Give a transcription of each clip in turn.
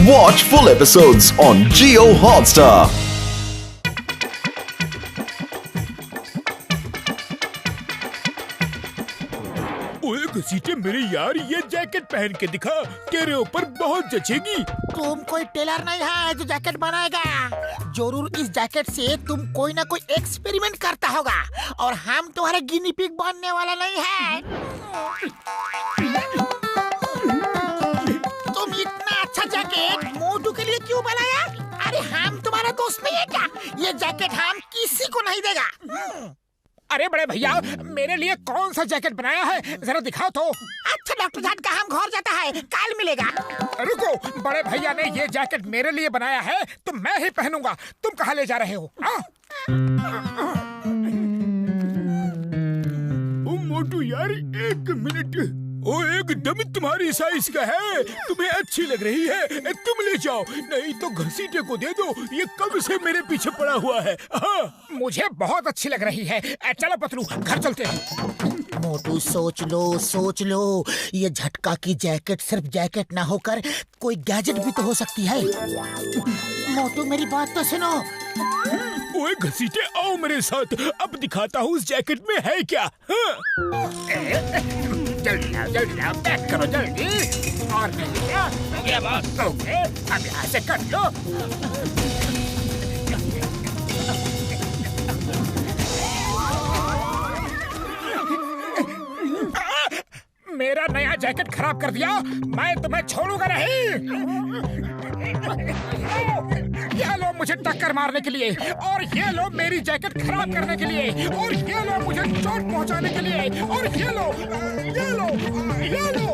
Watch full episodes on Jio Hotstar. ओए घसीटे मेरे यार, ये जैकेट पहन के दिखा, तेरे ऊपर बहुत जचेगी। तुम कोई टेलर नहीं है जो जैकेट बनाएगा। जरूर इस जैकेट से तुम कोई ना कोई एक्सपेरिमेंट करता होगा और हम तुम्हारे गिनी पिग बनने वाला नहीं है। तुम इतना अच्छा जैकेट मोटू के लिए क्यों बनाया? अरे हम तुम्हारा दोस्त नहीं है क्या? ये जैकेट हम किसी को नहीं देगा। अरे बड़े भैया, मेरे लिए कौन सा जैकेट बनाया है, जरा दिखाओ तो। अच्छा डॉक्टर साहब का हम घर जाता है, कल मिलेगा। रुको, बड़े भैया ने ये जैकेट मेरे लिए बनाया है तो मैं ही पहनूंगा। तुम कहाँ ले जा रहे हो? ओ मोटू यार, एक मिनट। ओ एकदम तुम्हारी साइज का है, तुम्हें अच्छी लग रही है, तुम ले जाओ, नहीं तो घसीटे को दे दो, ये कब से मेरे पीछे पड़ा हुआ है। मुझे बहुत अच्छी लग रही है। चलो पतलू, घर चलते हैं। मोटू सोच लो, ये झटका की जैकेट सिर्फ जैकेट ना होकर कोई गैजेट भी तो हो सकती है। मोटू मेरी बात तो सुनो। ओए घसीटे, आओ मेरे साथ, अब दिखाता हूँ उस जैकेट में है क्या। जल्दी आओ, पैक करो जल्दी। और ये बात ओके, अब यहाँ से कट लो। मेरा नया जैकेट खराब कर दिया, मैं तुम्हें छोड़ूंगा नहीं। ये लो मुझे टक्कर मारने के लिए, और ये लो मेरी जैकेट खराब करने के लिए, और ये लो मुझे चोट पहुंचाने के लिए, और ये लो, ये लो, ये लो।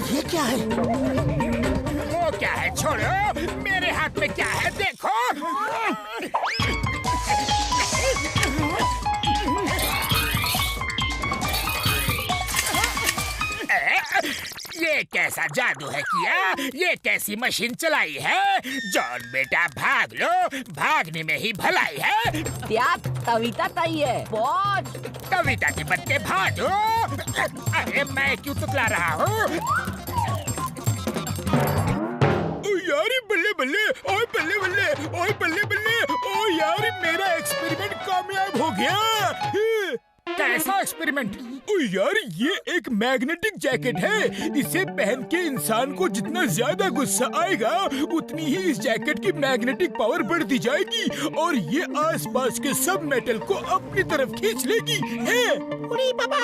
ये क्या है? वो क्या है छोड़ो, मेरे हाथ में क्या है देखो। ये कैसा जादू है किया? ये कैसी मशीन चलाई है? जॉन बेटा भाग लो, भागने में ही भलाई है। त्याग कविता तई है, पहुंच। कविता के बच्चे भागो। अरे मैं क्यों तुतला रहा हूँ? यार बल्ले बल्ले, ओए बल्ले बल्ले, ओए बल्ले बल्ले, ओ यार मेरा एक्सपेरिमेंट कामयाब हो गया। कैसा एक्सपेरिमेंट? ओ यार, ये एक मैग्नेटिक जैकेट है। इसे पहन के इंसान को जितना ज्यादा गुस्सा आएगा उतनी ही इस जैकेट की मैग्नेटिक पावर बढ़ती जाएगी और ये आसपास के सब मेटल को अपनी तरफ खींच लेगी। है? अरे बाबा,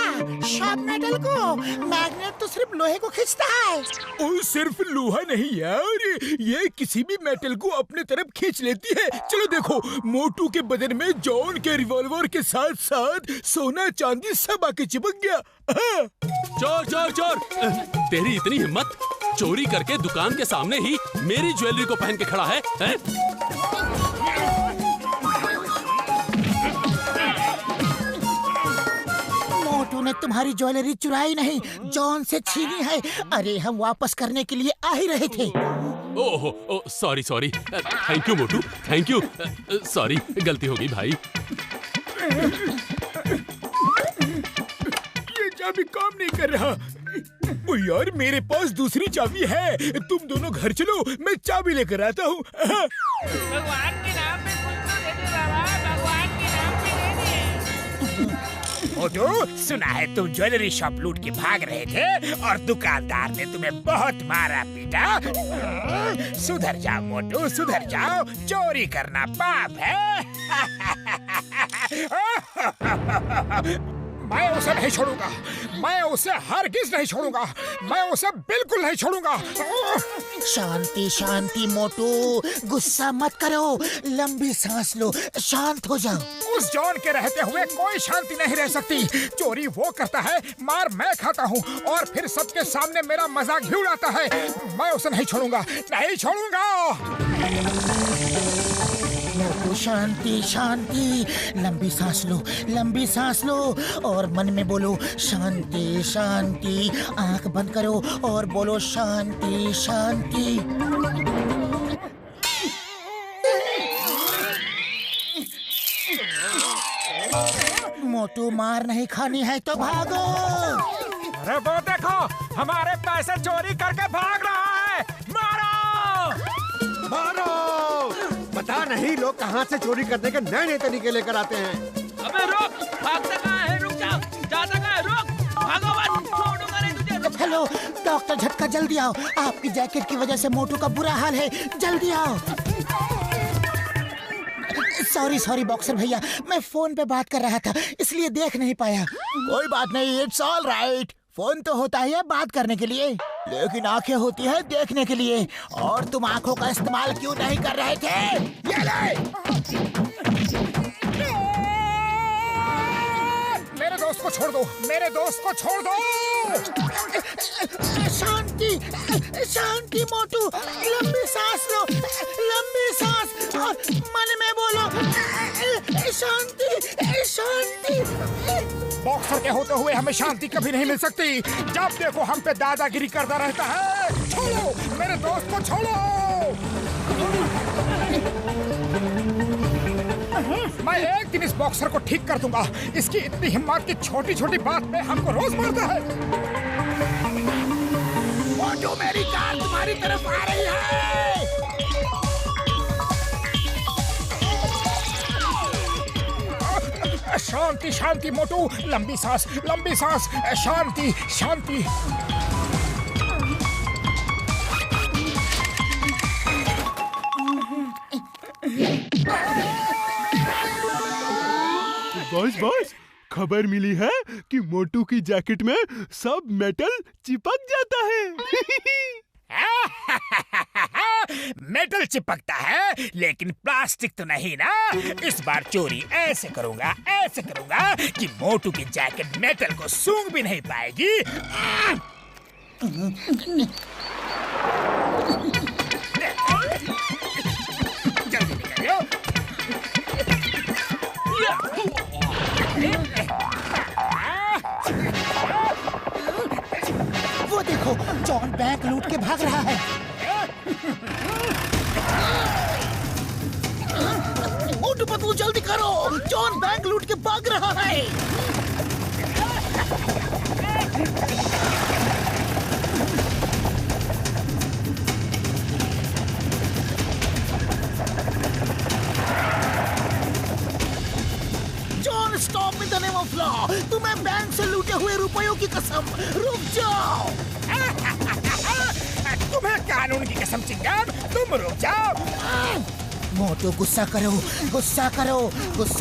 सब मेटल को? मैग्नेट तो सिर्फ लोहे को खींचता है। ओ सिर्फ लोहा नहीं यार, ये किसी भी मेटल को अपने तरफ खींच लेती है। चलो देखो, मोटू के बदन में जॉन के रिवॉल्वर के साथ साथ सोना चांदी सब आके चिपक गया। चोर चोर चोर, तेरी इतनी हिम्मत, चोरी करके दुकान के सामने ही मेरी ज्वेलरी को पहन के खड़ा है, हैं? मोटू ने तुम्हारी ज्वेलरी चुराई नहीं, जॉन से छीनी है। अरे हम वापस करने के लिए आ ही रहे थे। Oh sorry sorry, thank you Motu, thank you. Sorry, गलती हो गई भाई। चाबी काम नहीं कर रहा। ओ यार, मेरे पास दूसरी चाबी है, तुम दोनों घर चलो, मैं चाबी लेकर आता हूँ। भगवान के नाम पे कुछ तो दे दे बाबा, भगवान के नाम पे दे दे। मोटू, सुना है तुम ज्वेलरी शॉप लूट के भाग रहे थे और दुकानदार ने तुम्हें बहुत मारा पीटा। सुधर जाओ मोटू, सुधर जाओ, चोरी करना पाप है। मैं उसे नहीं छोड़ूंगा, मैं उसे हरगिज नहीं छोड़ूंगा, मैं उसे बिल्कुल नहीं छोड़ूंगा। शांति शांति मोटू, गुस्सा मत करो, लंबी सांस लो, शांत हो जाओ। उस जॉन के रहते हुए कोई शांति नहीं रह सकती। चोरी वो करता है, मार मैं खाता हूँ और फिर सबके सामने मेरा मजाक भी उड़ाता है। मैं उसे नहीं छोड़ूंगा, नहीं छोड़ूंगा। मोटू शांति शांति, लंबी सांस लो, लंबी सांस लो और मन में बोलो शांति शांति। आंख बंद करो और बोलो शांति शांति। मोटू, मार नहीं खानी है तो भागो। अरे वो देखो, हमारे पैसे चोरी करके भाग रहा है। मारो! मारो! पता नहीं लोग कहाँ से चोरी करने के नए नए तरीके लेकर आते हैं। अबे रुक, भागता कहाँ है? रुक जा, जाता कहाँ है? रुक, भागो मत, छोड़ूंगा नहीं तुझे। हेलो डॉक्टर झटका, जल्दी आओ। आपकी जैकेट की वजह से मोटू का बुरा हाल है, जल्दी आओ। सॉरी बॉक्सर भैया, मैं फोन पे बात कर रहा था इसलिए देख नहीं पाया। कोई बात नहीं, इट्स ऑल राइट। फोन तो होता ही है बात करने के लिए, लेकिन आंखें होती है देखने के लिए। और तुम आंखों का इस्तेमाल क्यों नहीं कर रहे थे? ये ले! मेरे दोस्त को छोड़ दो, मेरे दोस्त को छोड़ दो। शांति मोटू, लंबी सांस लो, लंबी सांस, और मन में बोलो शांति। बॉक्सर के होते हुए हमें शांति कभी नहीं मिल सकती। जब देखो हम पे दादागिरी करता रहता है। छोड़ो, मेरे दोस्त को छोड़ो। मैं एक दिन इस बॉक्सर को ठीक कर दूंगा। इसकी इतनी हिम्मत की छोटी छोटी बात पे हमको रोज मारता है। मोटू, मेरी कार तुम्हारी तरफ आ रही है। शांति शांति मोटू, लंबी सांस, लंबी सांस, शांति शांति। बॉस, खबर मिली है कि मोटू की जैकेट में सब मेटल चिपक जाता है। मेटल चिपकता है, लेकिन प्लास्टिक तो नहीं ना। इस बार चोरी ऐसे करूंगा कि मोटू की जैकेट मेटल को सूंघ भी नहीं पाएगी। जल्दी निकलो। वो देखो, जॉन बैंक लूट के भाग रहा है। मोटू पतलू, जल्दी करो, जॉन बैंक लूट के भाग रहा है। John, stop in the name of law. तुम्हें बैंक से लूटे हुए रुपयों की कसम, रुक जाओ। तुम्हें कानून की कसम चिंगाम, तुम रुक जाओ। मोटू, गुस्सा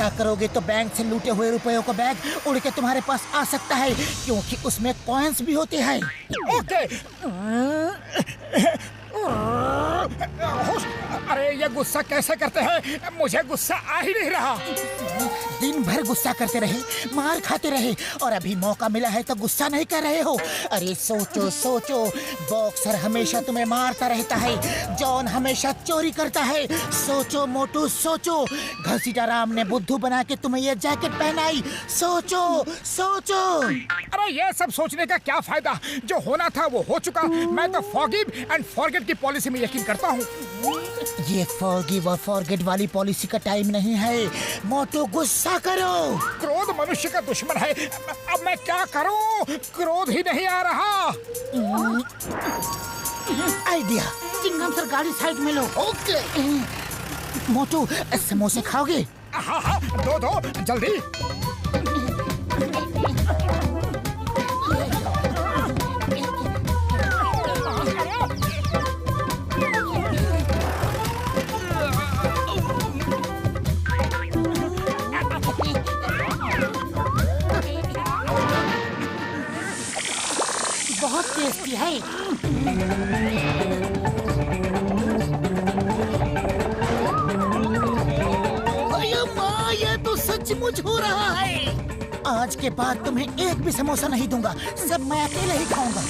करोगे तो बैंक से लूटे हुए रुपयों का बैग उड़ के तुम्हारे पास आ सकता है, क्योंकि उसमें कॉइन्स भी होते हैं। ओके। अरे ये गुस्सा कैसे करते हैं? मुझे गुस्सा आ ही नहीं रहा। दिन भर गुस्सा करते रहे, मार खाते रहे, और अभी मौका मिला है तो गुस्सा नहीं कर रहे हो। अरे सोचो, बॉक्सर हमेशा तुम्हें मारता रहता है, जॉन हमेशा चोरी करता है। सोचो मोटू, सोचो। घसीटा राम ने बुद्धू बना के तुम्हें ये जैकेट पहनाई। सोचो। अरे ये सब सोचने का क्या फायदा? जो होना था वो हो चुका। मैं तो फॉरगिव एंड फॉरगेट की पॉलिसी में यकीन करता हूँ। ये फॉरगिव और फॉरगेट वाली पॉलिसी का टाइम नहीं है। मोटू, गुस्सा करो। क्रोध मनुष्य का दुश्मन है। अब मैं क्या करूं? क्रोध ही नहीं आ रहा। आइडिया, चिंगम सर, गाड़ी साइड में लो। ओके। मोटू, समोसे खाओगे? हाँ, दो जल्दी। बहुत टेस्टी है। माँ, ये तो सचमुच हो रहा है। आज के बाद तुम्हें एक भी समोसा नहीं दूंगा, सब मैं अकेले ही खाऊंगा।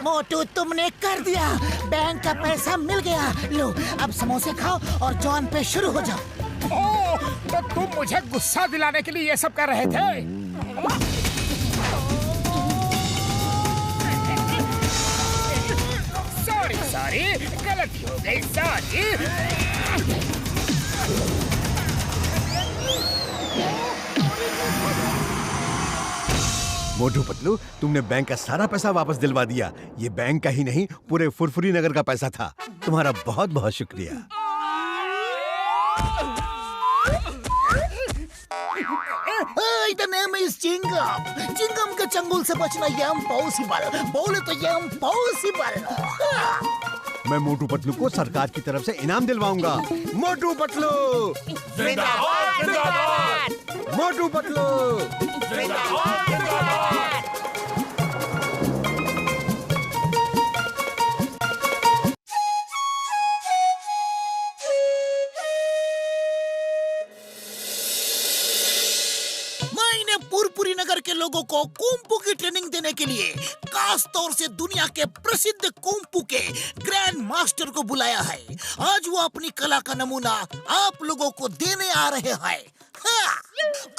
मोटू, तुमने कर दिया। बैंक का पैसा मिल गया। लो, अब समोसे खाओ और जॉन पे शुरू हो जाओ। ओह, तो तुम मुझे गुस्सा दिलाने के लिए ये सब कर रहे थे? सॉरी, गलती हो गई, सॉरी। मोटू पतलू, तुमने बैंक का सारा पैसा वापस दिलवा दिया। ये बैंक का ही नहीं, पूरे फुरफुरी नगर का पैसा था। तुम्हारा बहुत बहुत शुक्रिया। The name is Chingam. Chingam के चंगुल से बचना ये इम्पॉसिबल। बोले तो ये इम्पॉसिबल। मैं मोटू पतलू को सरकार की तरफ से इनाम दिलवाऊंगा। मोटू पतलू जिंदाबाद जिंदाबाद मोटू पतलू जिंदाबाद जिंदाबाद। मैंने पुरपुरी नगर के लोगों को कुंफू की ट्रेनिंग देने के लिए खास तौर से दुनिया के प्रसिद्ध कुंफू के ग्रैंड मास्टर को बुलाया है। आज वो अपनी कला का नमूना आप लोगों को देने आ रहे हैं। हाँ।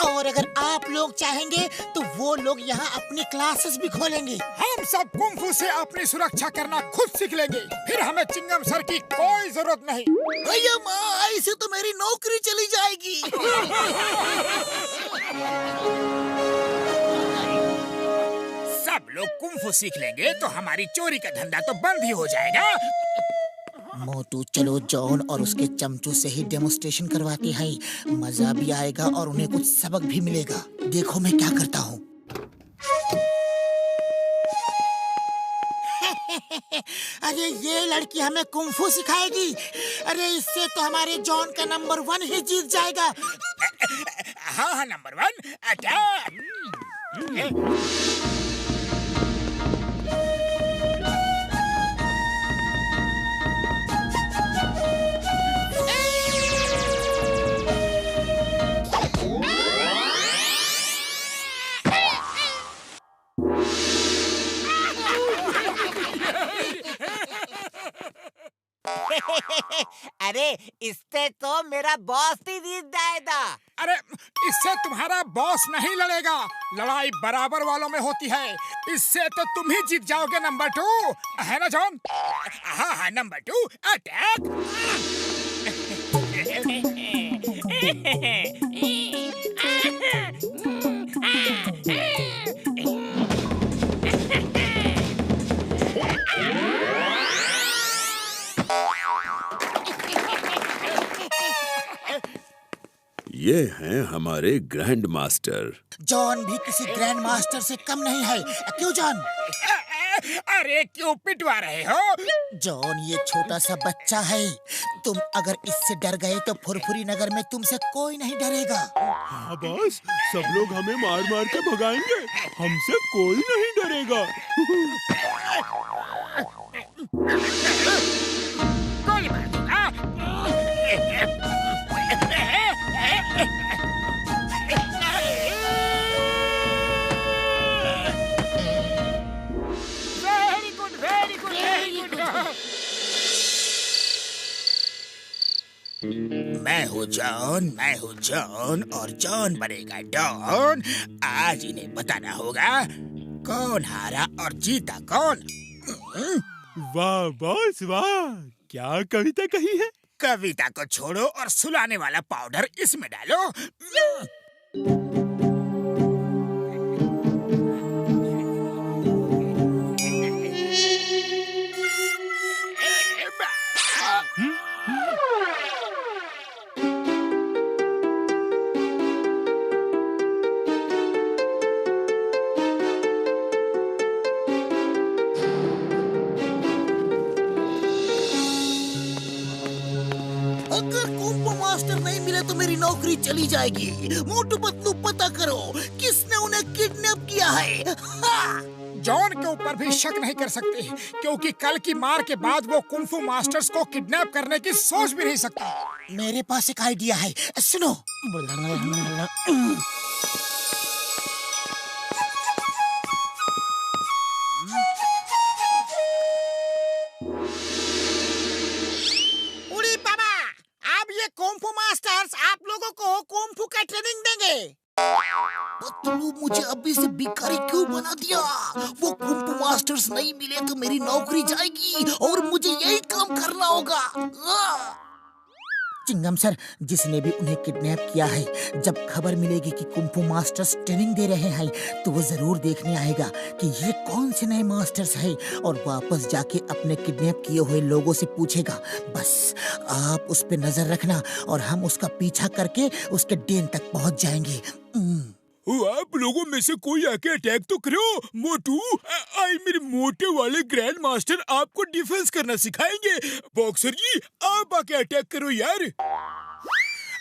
और अगर आप लोग चाहेंगे तो वो लोग यहाँ अपनी क्लासेस भी खोलेंगे। हम सब कुंफू से अपनी सुरक्षा करना खुद सीख लेंगे, फिर हमें चिंगम सर की कोई जरूरत नहीं। भैया माँ, ऐसे तो मेरी नौकरी चली जाएगी। सब लोग कुंफू सीख लेंगे तो हमारी चोरी का धंधा तो बंद ही हो जाएगा। मोटू, चलो जॉन और उसके चमचों से ही डेमोन्स्ट्रेशन करवाते हैं। मजा भी आएगा और उन्हें कुछ सबक भी मिलेगा। देखो मैं क्या करता हूँ। अरे ये लड़की हमें कुंफू सिखाएगी। अरे इससे तो हमारे जॉन का नंबर 1 ही जीत जाएगा। हाँ हाँ, नंबर 1 अटैक। अरे इससे तो मेरा बॉस ही जीत जाएगा। अरे इससे तुम्हारा बॉस नहीं लड़ेगा, लड़ाई बराबर वालों में होती है। इससे तो तुम ही जीत जाओगे नंबर 2, है ना जॉन? हाँ हाँ, नंबर 2 अटैक। ये हैं हमारे ग्रैंड मास्टर। जॉन भी किसी ग्रैंड मास्टर से कम नहीं है। क्यों जॉन? अरे क्यों पिटवा रहे हो? जॉन ये छोटा सा बच्चा है। तुम अगर इससे डर गए तो फुरफुरी नगर में तुमसे कोई नहीं डरेगा। हाँ बॉस, सब लोग हमें मार मार के भगाएंगे, हमसे कोई नहीं डरेगा। गोली मार दूंगा। Very good very good very good. मैं हूँ जॉन और जॉन बनेगा डॉन। आज इन्हें बताना होगा कौन हारा और जीता कौन। वाह बॉस वाह, क्या कविता कही है। कविता को छोड़ो और सुलाने वाला पाउडर इसमें डालो। अगर कुंफू मास्टर नहीं मिले तो मेरी नौकरी चली जाएगी। मोटू पतलू, पता करो किसने उन्हें किडनैप किया है। हाँ। जॉन के ऊपर भी शक नहीं कर सकते, क्योंकि कल की मार के बाद वो कुंफू मास्टर्स को किडनैप करने की सोच भी नहीं सकता। मेरे पास एक आइडिया है, सुनो। उड़ी बाबा, अब ये कुंफू मास्टर्स आप लोगों को कुंफू का ट्रेनिंग देंगे। पतलू, मुझे अभी से भिखारी क्यों बना दिया? वो कुंफू मास्टर्स नहीं मिले तो मेरी नौकरी जाएगी और मुझे यही काम करना होगा। चिंगम सर, जिसने भी उन्हें किडनैप किया है, जब खबर मिलेगी कि कुंफू मास्टर्स ट्रेनिंग दे रहे हैं तो वो जरूर देखने आएगा कि ये कौन से नए मास्टर्स हैं और वापस जाके अपने किडनैप किए हुए लोगों से पूछेगा। बस आप उस पे नजर रखना और हम उसका पीछा करके उसके डेन तक पहुंच जाएंगे। आप लोगों में से कोई आके अटैक तो करो। मोटू, आई मेरे मोटे वाले ग्रैंड मास्टर आपको डिफेंस करना सिखाएंगे। बॉक्सर जी, आप आके अटैक करो यार।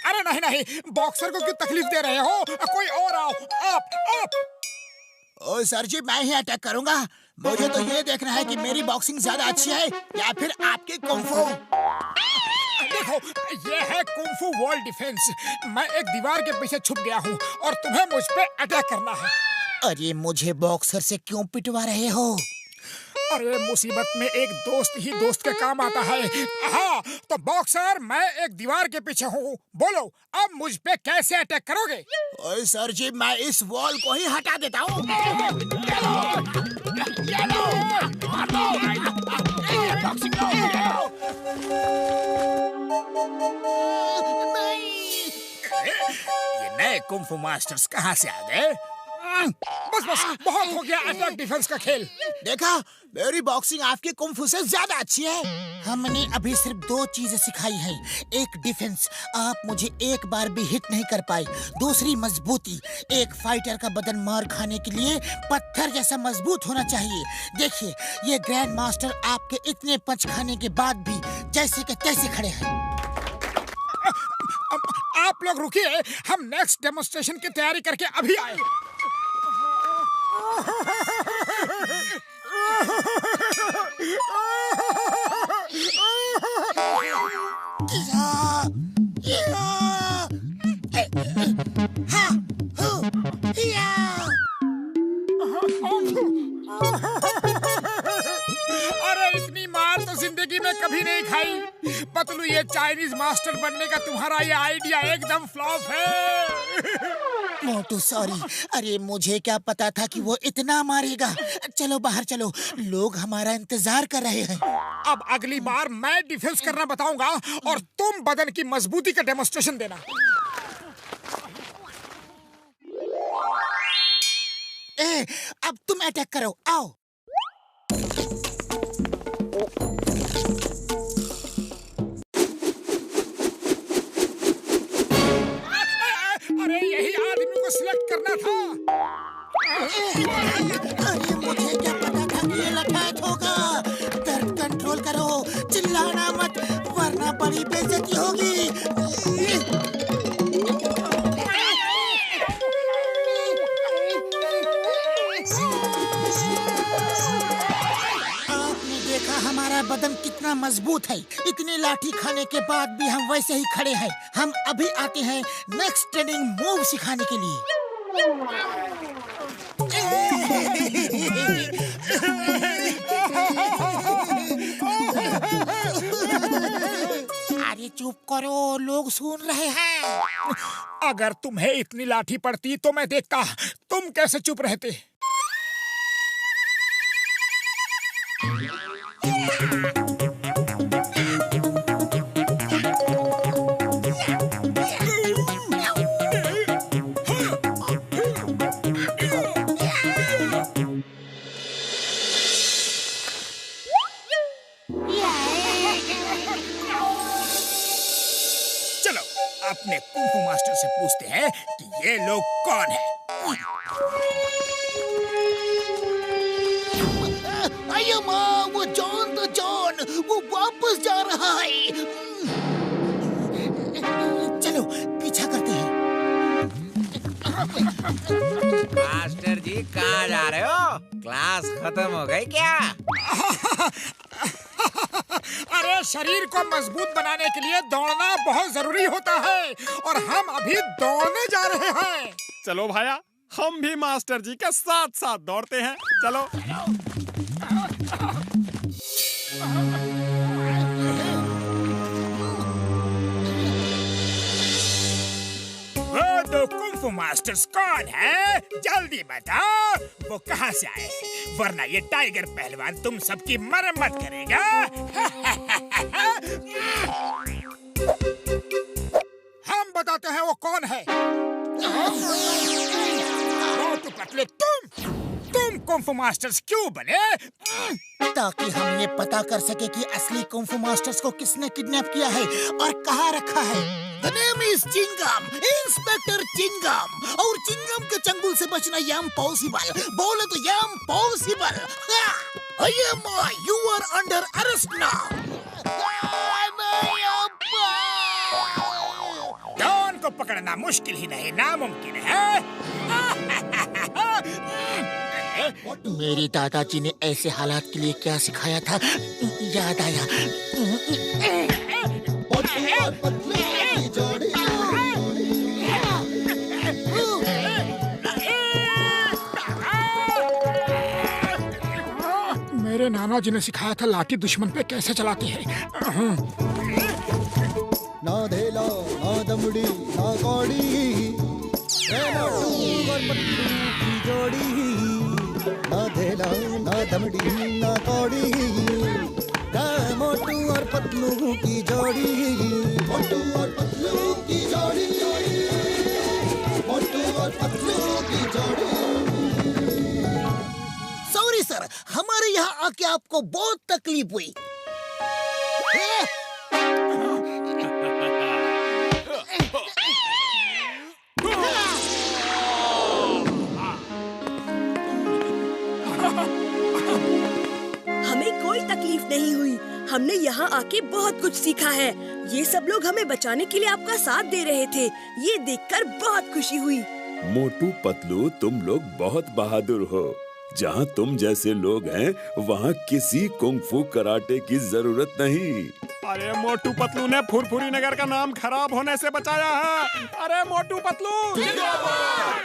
अरे नहीं नहीं, बॉक्सर को क्यों तकलीफ दे रहे हो? कोई और आओ। आप। ओ सर जी, मैं ही अटैक करूंगा। मुझे तो ये देखना है कि मेरी बॉक्सिंग ज्यादा अच्छी है या फिर आपकी कुंफू। देखो, ये है कुंफू वॉल डिफेंस। मैं एक दीवार के पीछे छुप गया हूँ और तुम्हें मुझ पे अटैक करना है। अरे मुझे बॉक्सर से क्यों पिटवा रहे हो? अरे मुसीबत में एक दोस्त ही दोस्त के काम आता है। हाँ, तो बॉक्सर, मैं एक दीवार के पीछे हूँ। बोलो, अब मुझ पे कैसे अटैक करोगे? ओए सर जी, मैं इस वॉल को ही हटा देता हूँ। ये नए कुंफू मास्टर्स कहाँ से आ गए? बस बहुत हो गया अटैक डिफेंस का खेल। देखा, मेरी बॉक्सिंग आपकी कुंफू से ज्यादा अच्छी है। हमने अभी सिर्फ 2 चीजें सिखाई हैं। एक डिफेंस, आप मुझे एक बार भी हिट नहीं कर पाए। दूसरी मजबूती, एक फाइटर का बदन मार खाने के लिए पत्थर जैसा मजबूत होना चाहिए। देखिए, ये ग्रैंड मास्टर आपके इतने पंच खाने के बाद भी जैसे के तैसे खड़े हैं। आप लोग रुकिए, हम नेक्स्ट डेमोन्स्ट्रेशन की तैयारी करके अभी आए। अरे इतनी मार तो जिंदगी में कभी नहीं खाई। पतलू, ये चाइनीज मास्टर बनने का तुम्हारा ये आइडिया एकदम फ्लॉप है। मोटू सॉरी, अरे मुझे क्या पता था कि वो इतना मारेगा। चलो बाहर चलो, लोग हमारा इंतजार कर रहे हैं। अब अगली बार मैं डिफेंस करना बताऊंगा और तुम बदन की मजबूती का डेमोन्स्ट्रेशन देना। अब तुम अटैक करो, आओ। अरे यही आदमी को सिलेक्ट करना था। अरे मुझे क्या पता था कि ये लठायत होगा। दर्द कंट्रोल करो, चिल्लाना मत वरना बड़ी बेइज्जती होगी। आपने देखा हमारा बदन कितना मजबूत है। इतनी लाठी खाने के बाद भी हम वैसे ही खड़े हैं। हम अभी आते हैं नेक्स्ट ट्रेनिंग मूव सिखाने के लिए। अरे चुप करो, लोग सुन रहे हैं। अगर तुम्हें इतनी लाठी पड़ती तो मैं देखता तुम कैसे चुप रहते। चलो अपने कुंफू मास्टर से पूछते हैं कि ये लोग कौन हैं। अयो माँ, वो जॉन तो जॉन, वो वापस जा रहा है। चलो पीछा करते हैं। मास्टर जी कहाँ जा रहे हो? क्लास खत्म हो गई क्या? अरे शरीर को मजबूत बनाने के लिए दौड़ना बहुत जरूरी होता है और हम अभी दौड़ने जा रहे हैं। चलो भाया, हम भी मास्टर जी के साथ साथ दौड़ते हैं। चलो। वो दो कुंफू मास्टर्स कौन है? जल्दी बताओ, वो कहाँ से आए? वरना ये टाइगर पहलवान तुम सबकी मरम्मत करेगा। बताते हैं वो कौन है। मोटू पतलू तुम कुंफू मास्टर्स क्यों बने? ताकि हम ये पता कर सके कि असली कुंफू मास्टर्स को किसने किडनैप किया है और कहाँ रखा है। The name is Chingam, inspector Chingam. और चिंगम के चंगुल से बचना इम्पॉसिबल। बोले तो impossible. You are under arrest now. Don को पकड़ना मुश्किल ही नहीं नामुमकिन है। मेरी दादाजी ने ऐसे हालात के लिए क्या सिखाया था, याद आया। मेरे नाना जी ने सिखाया था लाठी दुश्मन पे कैसे चलाते हैं। ना धेला ना दमड़ी ना कौड़ी, और पतलू की जोड़ी। ना धेला ना दमड़ी ना कौड़ी, मोटू और पतलू की जोड़ी। मोटू और पतलू की जोड़ी, मोटू और पतलू की जोड़ी। सॉरी सर, हमारे यहाँ आके आपको बहुत तकलीफ हुई। हमें कोई तकलीफ नहीं हुई। हमने यहाँ आके बहुत कुछ सीखा है। ये सब लोग हमें बचाने के लिए आपका साथ दे रहे थे। ये देखकर बहुत खुशी हुई। मोटू पतलू तुम लोग बहुत बहादुर हो। जहाँ तुम जैसे लोग हैं वहाँ किसी कुंफू कराटे की जरूरत नहीं। अरे मोटू पतलू ने फुरफुरी नगर का नाम खराब होने से बचाया है। अरे मोटू पतलू जिंदाबाद।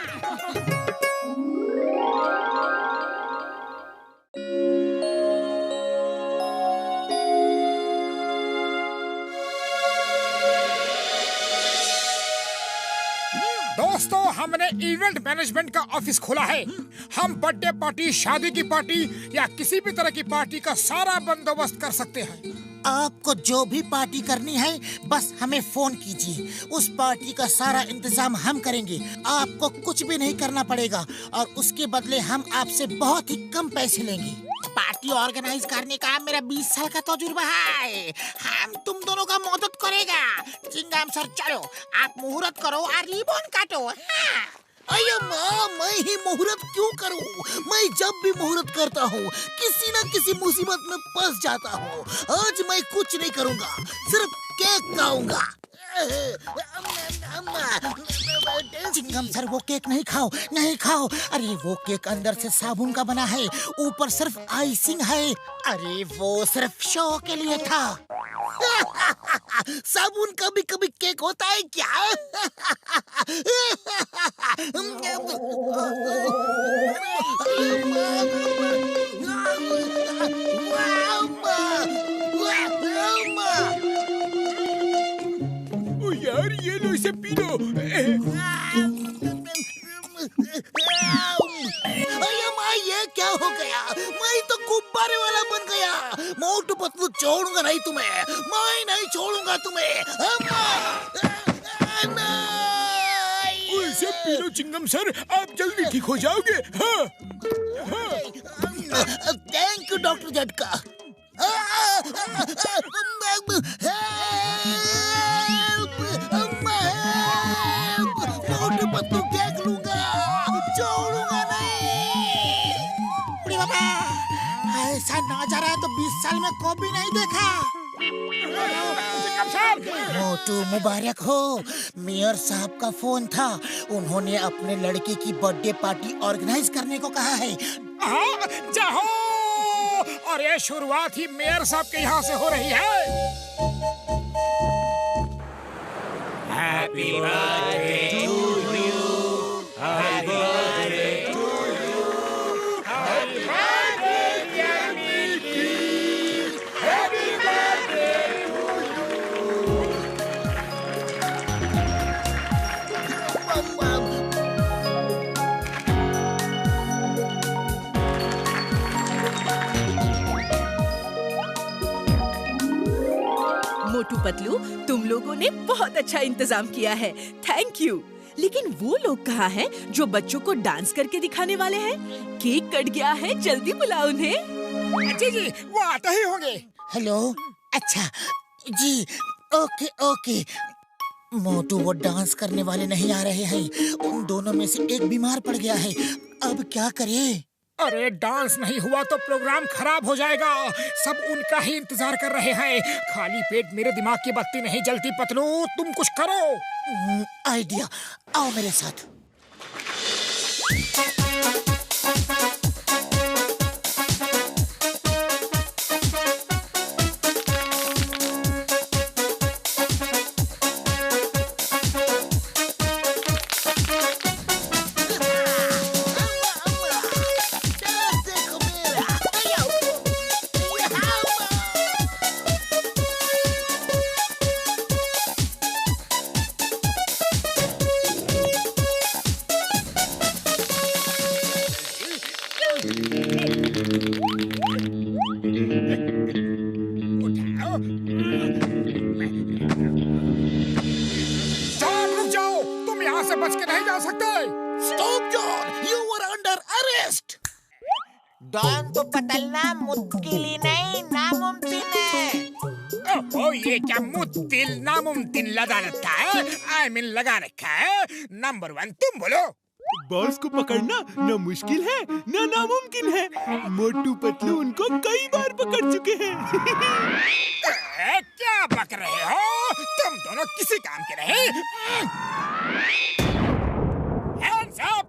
दोस्तों, हमने इवेंट मैनेजमेंट का ऑफिस खोला है। हम बर्थडे पार्टी, शादी की पार्टी या किसी भी तरह की पार्टी का सारा बंदोबस्त कर सकते हैं। आपको जो भी पार्टी करनी है बस हमें फोन कीजिए। उस पार्टी का सारा इंतजाम हम करेंगे। आपको कुछ भी नहीं करना पड़ेगा और उसके बदले हम आपसे बहुत ही कम पैसे लेंगे। पार्टी ऑर्गेनाइज करने का मेरा 20 साल का तजुर्बा है। हम तुम दोनों का मदद करेगा। चिंगम सर चलो, आप मुहूर्त करो और रिबन काटो। हाँ। अरे माँ, मैं ही मुहूर्त क्यों करूं? मैं जब भी मुहूर्त करता हूँ किसी न किसी मुसीबत में फंस जाता हूँ। आज मैं कुछ नहीं करूँगा, सिर्फ केक खाऊंगा। चिंगम सर, वो केक नहीं खाओ, नहीं खाओ। अरे वो केक अंदर से साबुन का बना है, ऊपर सिर्फ आइसिंग है। अरे वो सिर्फ शो के लिए था। साबुन कभी कभी केक होता है क्या? यार ये लो, इसे पी लो। ये क्या हो गया? मैं तो गुब्बारे वाला बन गया। मोटू पतलू छोड़ूंगा नहीं तुम्हें, मैं नहीं छोड़ूंगा तुम्हें। इसे पी लो चिंगम सर, आप जल्दी ठीक हो जाओगे। हाँ। थैंक यू डॉक्टर झटका। मोटू पतलू केक लूंगा, छोड़ूंगा नहीं। अरे बाबा, ऐसा नजारा तो 20 साल में कभी नहीं देखा। मोटू मुबारक हो। मेयर साहब का फोन था, उन्होंने अपने लड़के की बर्थडे पार्टी ऑर्गेनाइज करने को कहा है। जाओ, और ये शुरुआत ही मेयर साहब के यहाँ से हो रही है। Happy birthday to you. Happy birthday to you. Happy birthday dear Mickey. Happy birthday to you. Motu Patlu, तुम तुम लोगों ने बहुत अच्छा इंतजाम किया है, थैंक यू। लेकिन वो लोग कहाँ हैं जो बच्चों को डांस करके दिखाने वाले हैं? केक कट गया है, जल्दी बुलाओ उन्हें। जी वो आते ही होंगे। हेलो, अच्छा जी, ओके ओके। मोटू, वो डांस करने वाले नहीं आ रहे हैं। उन दोनों में से एक बीमार पड़ गया है। अब क्या करें? अरे डांस नहीं हुआ तो प्रोग्राम खराब हो जाएगा। सब उनका ही इंतजार कर रहे हैं। खाली पेट मेरे दिमाग की बत्ती नहीं जलती पतलू, तुम कुछ करो। आइडिया, आओ मेरे साथ। जॉन रुक जाओ, तुम यहाँ से बच के नहीं जा सकते। Stop John, you are under arrest. Don को पकड़ना मुश्किल ही नहीं नामुमकिन है। ओ ये क्या मुश्किल नामुमकिन लगा रखा है? आई मीन लगा रखा है। नंबर 1 तुम बोलो। बॉस को पकड़ना न मुश्किल है न नामुमकिन है। मोटू पतलू उनको कई बार पकड़ चुके हैं। क्या बक रहे हो? तुम दोनों किसी काम के नहीं। Hands up!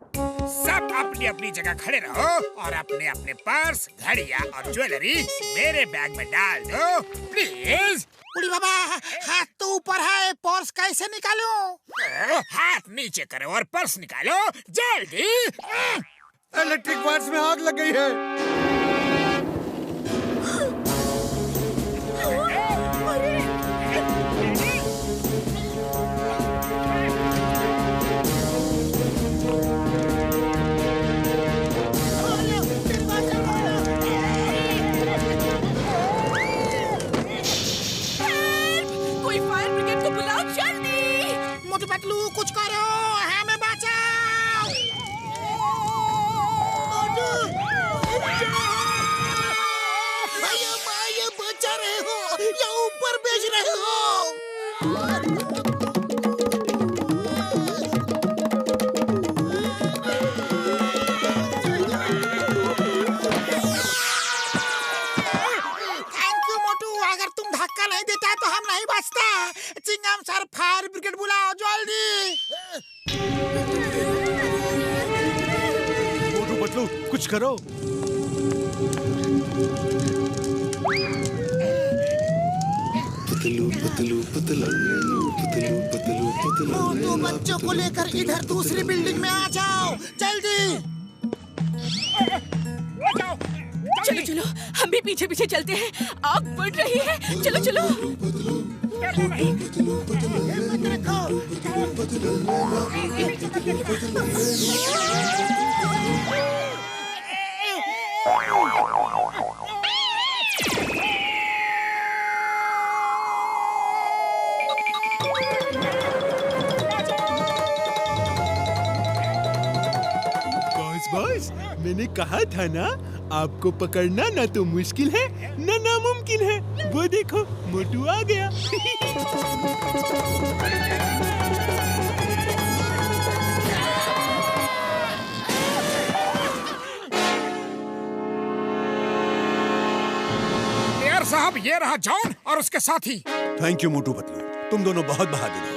सब अपनी अपनी जगह खड़े रहो और अपने अपने पर्स, घड़ियां और ज्वेलरी मेरे बैग में डाल दो, प्लीज। उड़ी बाबा, हाथ तो ऊपर है, पर्स कैसे निकालूं? हाथ नीचे करो और पर्स निकालो, जल्दी। इलेक्ट्रिक वायर्स में आग लग गई है। कोई फायर ब्रिगेड को बुलाओ जल्दी। मोटू पतलू कुछ करो, हमें बचाओ। ये बचा रहे हो या ऊपर भेज रहे हो? थैंक यू मोटू, अगर तुम धक्का नहीं देता तो हम नहीं बचता। चिंगम सर, फायर ब्रिगेड बुलाओ जल्दी। मोटू पतलू कुछ करो। मोटू, बच्चों को लेकर इधर दूसरी बिल्डिंग में आ जाओ जल्दी। चलो चलो, हम भी पीछे पीछे चलते हैं, आग बढ़ रही है। चलो चलो। बॉस, मैंने कहा था ना, आपको पकड़ना ना तो मुश्किल है न नामुमकिन है। वो देखो, मोटू आ गया। मेयर साहब, ये रहा जॉन और उसके साथी। थैंक यू मोटू पतलू, तुम दोनों बहुत बहादुर हो।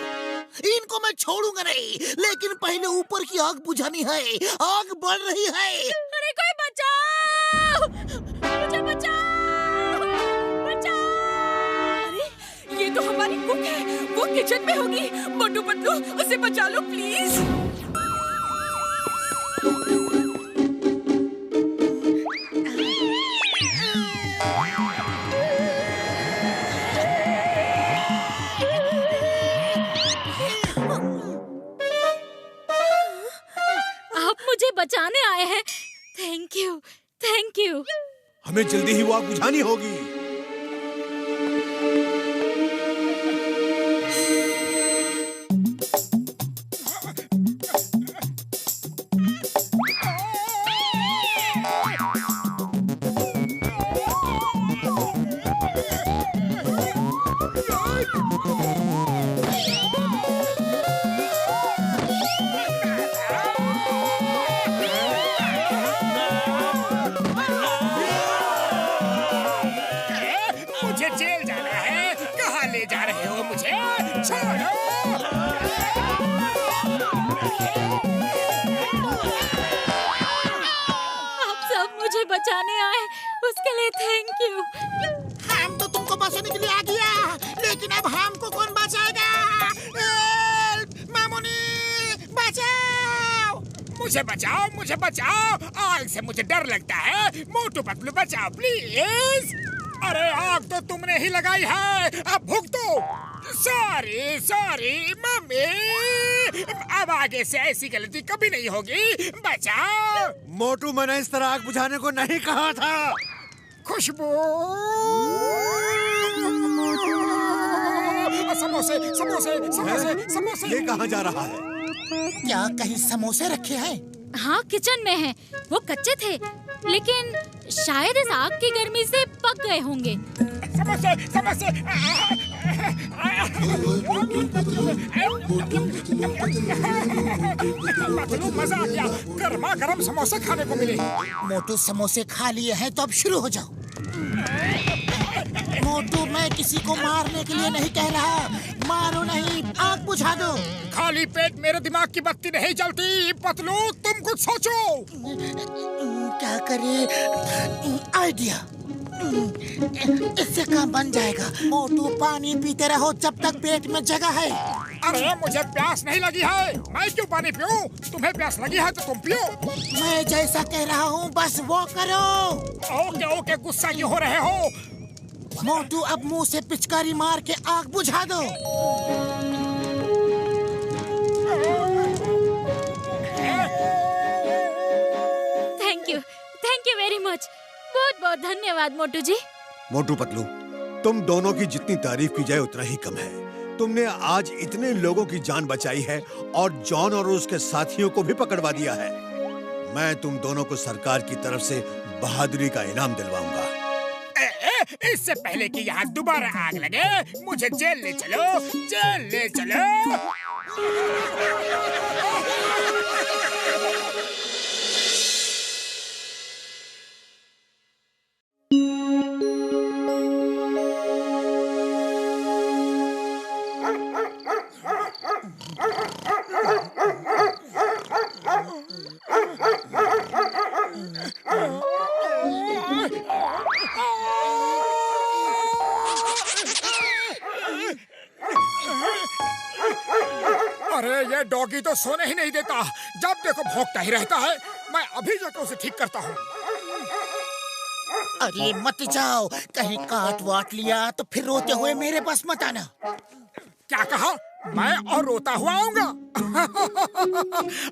इनको मैं छोड़ूंगा नहीं, लेकिन पहले ऊपर की आग बुझानी है। आग बढ़ रही है। अरे कोई बचाओ, मुझे बचाओ, बचाओ। अरे ये तो हमारी कुक है, वो किचन में होगी। मोटू पतलू उसे बचा लो प्लीज। मुझे बचाने आए हैं। Thank you, thank you. हमें जल्दी ही वो आग बुझानी होगी। आप सब मुझे बचाने आए, उसके लिए थैंक यू। हम तो तुमको बचाने के लिए आ गया, लेकिन अब हमको कौन बचाएगा? मामूनी बचाओ! मुझे बचाओ, मुझे बचाओ, आग से मुझे डर लगता है। मोटू पतलू बचाओ प्लीज। अरे आग तो तुमने ही लगाई है, अब भुगतो। सॉरी सॉरी मम्मी, अब आगे से ऐसी गलती कभी नहीं होगी। बचाओ। मोटू, मैंने इस तरह आग बुझाने को नहीं कहा था। खुशबू, समोसे समोसे समोसे समोसे। ये कहाँ जा रहा है? क्या कहीं समोसे रखे हैं? हाँ, किचन में है। वो कच्चे थे, लेकिन शायद इस आग की गर्मी से पक गए होंगे। समोसे समोसे। पतलू, मजा आ गया, गर्मा गर्म समोसे खाने को मिले। मोटू, समोसे खा लिए हैं तो अब शुरू हो जाओ। मोटू, मैं किसी को मारने के लिए नहीं कह रहा, मारो नहीं, आग बुझा दो। खाली पेट मेरे दिमाग की बत्ती नहीं जलती। पतलू, तुम कुछ सोचो। क्या करे? आइडिया, इससे काम बन जाएगा। मोटू, पानी पीते रहो जब तक पेट में जगह है। अरे मुझे प्यास नहीं लगी है, मैं क्यों पानी पीऊं? तुम्हें प्यास लगी है तो तुम पियो। मैं जैसा कह रहा हूँ बस वो करो। ओके ओके, गुस्सा क्यों हो रहे हो? मोटू, अब मुंह से पिचकारी मार के आग बुझा दो। Thank you very much. बहुत बहुत धन्यवाद मोटू जी। मोटू पतलू, तुम दोनों की जितनी तारीफ की जाए उतना ही कम है। तुमने आज इतने लोगों की जान बचाई है और जॉन और उसके साथियों को भी पकड़वा दिया है। मैं तुम दोनों को सरकार की तरफ से बहादुरी का इनाम दिलवाऊंगा। इससे पहले कि यहाँ दोबारा आग लगे, मुझे जेल ले चलो, जेल ले चलो। अरे ये डॉगी तो सोने ही नहीं देता, जब देखो भौंकता ही रहता है। मैं अभी जाकर उसे ठीक करता हूँ। अरे मत जाओ, कहीं काट वाट लिया तो फिर रोते हुए मेरे पास मत आना। क्या कहा? मैं और रोता हुआ आऊंगा?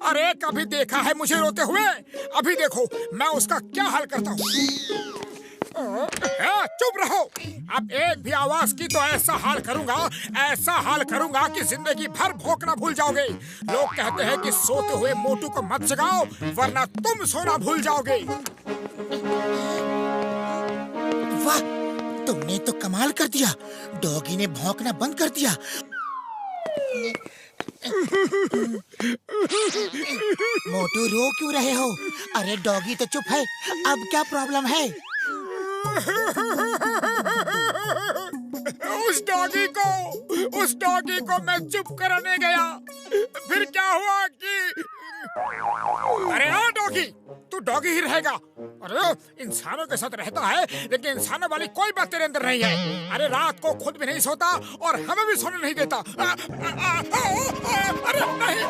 अरे कभी देखा है मुझे रोते हुए? अभी देखो मैं उसका क्या हाल करता हूँ। चुप रहो, अब एक भी आवाज की तो ऐसा हाल करूंगा कि जिंदगी भर भौंकना भूल जाओगे। लोग कहते हैं कि सोते हुए मोटू को मत जगाओ वरना तुम सोना भूल जाओगे। वाह, तुमने तो कमाल कर दिया। डॉगी ने भौंकना बंद कर दिया। मोटू, रो क्यों रहे हो? अरे डॉगी तो चुप है, अब क्या प्रॉब्लम है? उस डॉगी को मैं चुप कराने गया, फिर क्या हुआ कि अरे हाँ डॉगी, तू डॉगी ही रहेगा। अरे इंसानों के साथ रहता है लेकिन इंसानों वाली कोई बात तेरे अंदर नहीं है। अरे रात को खुद भी नहीं सोता और हमें भी सोने नहीं देता। अरे नहीं,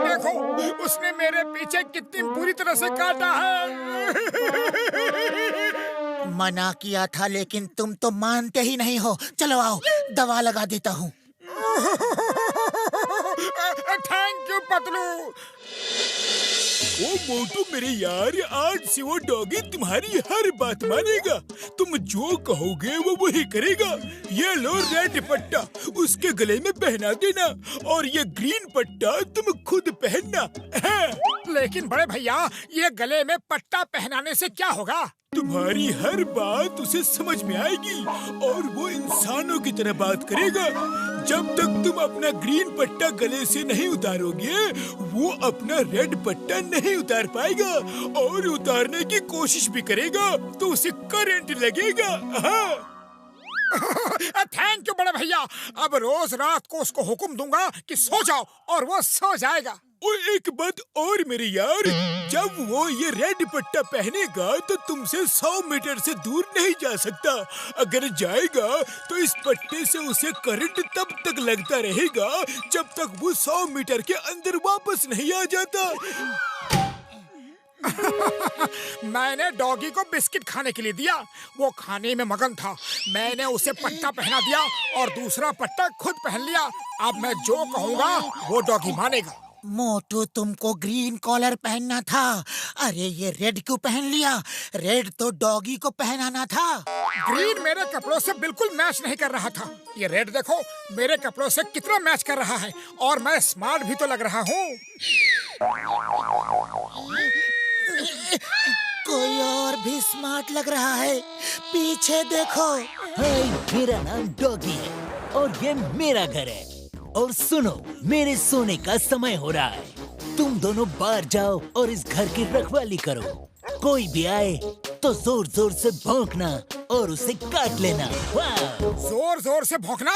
देखो उसने मेरे पीछे कितनी बुरी तरह से काटा है। मना किया था लेकिन तुम तो मानते ही नहीं हो। चलो आओ, दवा लगा देता हूँ। Thank you Patlu. ओ मोटू मेरे यार, आज से वो डॉगी तुम्हारी हर बात मानेगा। तुम जो कहोगे वो वही करेगा। ये लो रेड पट्टा, उसके गले में पहना देना, और ये ग्रीन पट्टा तुम खुद पहनना। लेकिन बड़े भैया, ये गले में पट्टा पहनाने से क्या होगा? तुम्हारी हर बात उसे समझ में आएगी और वो इंसानों की तरह बात करेगा। जब तक तुम अपना ग्रीन पट्टा गले से नहीं उतारोगे, वो अपना रेड पट्टा नहीं उतार पाएगा, और उतारने की कोशिश भी करेगा तो उसे करंट लगेगा। थैंक यू बड़े भैया। अब रोज रात को उसको हुक्म दूंगा कि सो जाओ, और वो सो जाएगा। और एक बात और मेरे यार, जब वो ये रेड पट्टा पहनेगा तो तुमसे 100 मीटर से दूर नहीं जा सकता। अगर जाएगा तो इस पट्टे से उसे करंट तब तक लगता रहेगा जब तक वो 100 मीटर के अंदर वापस नहीं आ जाता। मैंने डॉगी को बिस्किट खाने के लिए दिया, वो खाने में मगन था। मैंने उसे पट्टा पहना दिया और दूसरा पट्टा खुद पहन लिया। अब मैं जो कहूँगा वो डॉगी मानेगा। मोटू, तुमको ग्रीन कॉलर पहनना था। अरे ये रेड क्यों पहन लिया? रेड तो डॉगी को पहनाना था। ग्रीन मेरे कपड़ों से बिल्कुल मैच नहीं कर रहा था। ये रेड देखो मेरे कपड़ों से कितना मैच कर रहा है, और मैं स्मार्ट भी तो लग रहा हूँ। कोई और भी स्मार्ट लग रहा है, पीछे देखो। मेरा नाम डॉगी है और ये मेरा घर है। और सुनो, मेरे सोने का समय हो रहा है। तुम दोनों बाहर जाओ और इस घर की रखवाली करो। कोई भी आए तो जोर जोर से भौंकना और उसे काट लेना। जोर जोर से भौंकना?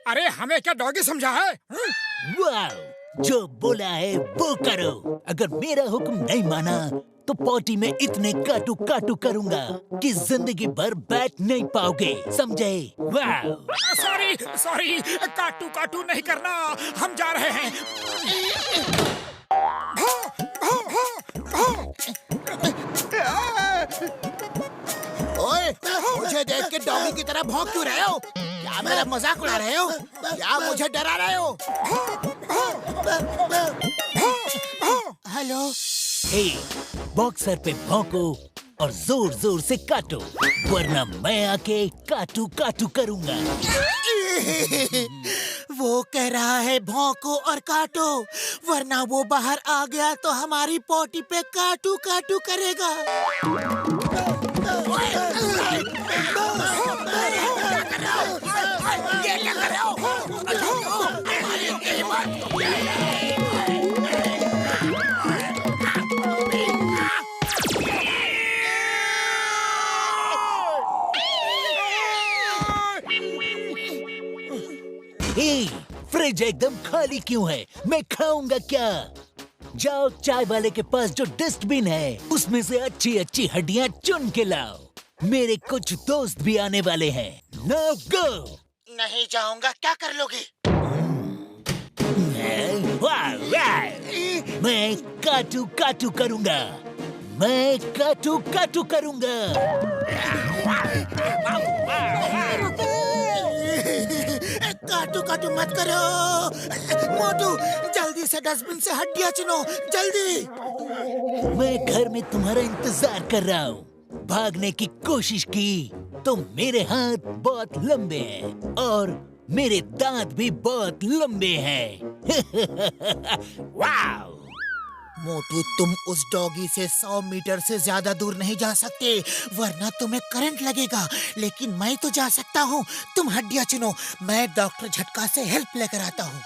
अरे हमें क्या डॉगी समझा है? वाह, जो बोला है वो करो। अगर मेरा हुक्म नहीं माना तो पॉटी में इतने काटू काटू करूंगा कि जिंदगी भर बैठ नहीं पाओगे, समझे? वाह। सॉरी सॉरी, काटू काटू नहीं करना, हम जा रहे हैं। ओए, मुझे देख के डॉगी की तरह भौंक क्यों रहे हो? क्या मेरा मजाक उड़ा रहे हो? क्या मुझे डरा रहे हो? हेलो। बॉक्सर पे भौंको और जोर जोर से काटो, वरना मैं आके काटू काटू करूंगा। वो कह रहा है भौंको और काटो, वरना वो बाहर आ गया तो हमारी पोटी पे काटू काटू करेगा। फ्रिज एकदम खाली क्यों है? मैं खाऊंगा क्या? जाओ चाय वाले के पास जो डस्टबिन है उसमें से अच्छी अच्छी हड्डियां चुन के लाओ। मेरे कुछ दोस्त भी आने वाले हैं। Now go. नहीं जाऊंगा, क्या कर लोगे? मैं काटू काटू करूंगा। मैं काटू काटू करूंगा। काटू काटू मत करो। मोटू, जल्दी से डस्टबिन से हड्डियां चुनो, जल्दी। मैं घर में तुम्हारा इंतजार कर रहा हूँ। भागने की कोशिश की तो मेरे हाथ बहुत लंबे हैं और मेरे दांत भी बहुत लंबे हैं। वाव! मोटू, तुम उस डॉगी से 100 मीटर से ज्यादा दूर नहीं जा सकते, वरना तुम्हें करंट लगेगा। लेकिन मैं तो जा सकता हूँ। तुम हड्डियाँ चुनो, मैं डॉक्टर झटका से हेल्प लेकर आता हूँ।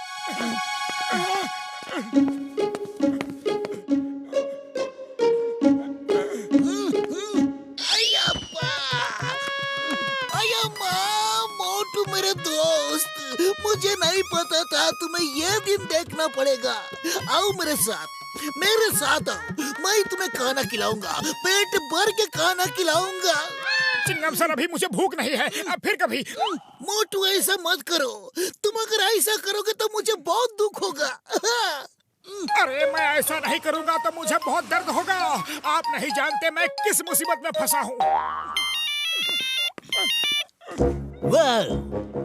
मोटू मेरे दोस्त, मुझे नहीं पता था तुम्हें ये दिन देखना पड़ेगा। आओ मेरे साथ आओ। मैं तुम्हें खाना खिलाऊंगा, पेट भर के खाना खिलाऊंगा। चिंगम सर, अभी मुझे भूख नहीं है, अब फिर कभी। मोटू, ऐसा मत करो। तुम अगर ऐसा करोगे तो मुझे बहुत दुख होगा। अरे मैं ऐसा नहीं करूंगा तो मुझे बहुत दर्द होगा। आप नहीं जानते मैं किस मुसीबत में फंसा हूँ। वाह!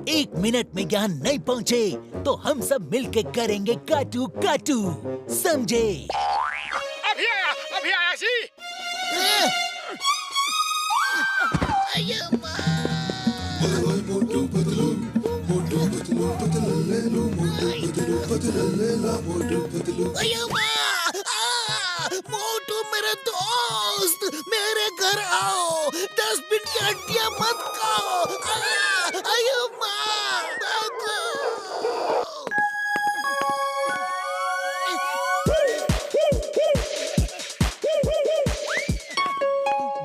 1 मिनट में यहाँ नहीं पहुँचे तो हम सब मिलके करेंगे काटू काटू, समझे? अभी अभी आया जी। मोटू मेरे दोस्त, मेरे घर आओ, डस्टबिन की हड्डियां मत खाओ। अयो माँ,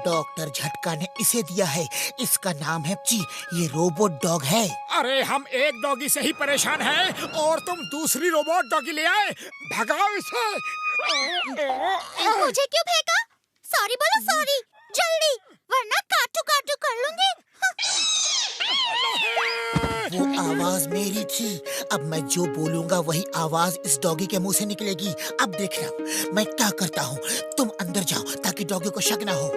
डॉक्टर झटका ने इसे दिया है। इसका नाम है ची। ये रोबोट डॉग है। अरे हम एक डॉगी से ही परेशान हैं और तुम दूसरी रोबोट डॉगी ले आए। भगाओ इसे। मुझे क्यों फेंका? सॉरी बोलो, सॉरी जल्दी, वरना काटू काटू कर लूंगी। वो आवाज मेरी थी। अब मैं जो बोलूंगा वही आवाज इस डॉगी के मुंह से निकलेगी। अब देखना मैं क्या करता हूँ। तुम अंदर जाओ ताकि डॉगी को शक ना हो।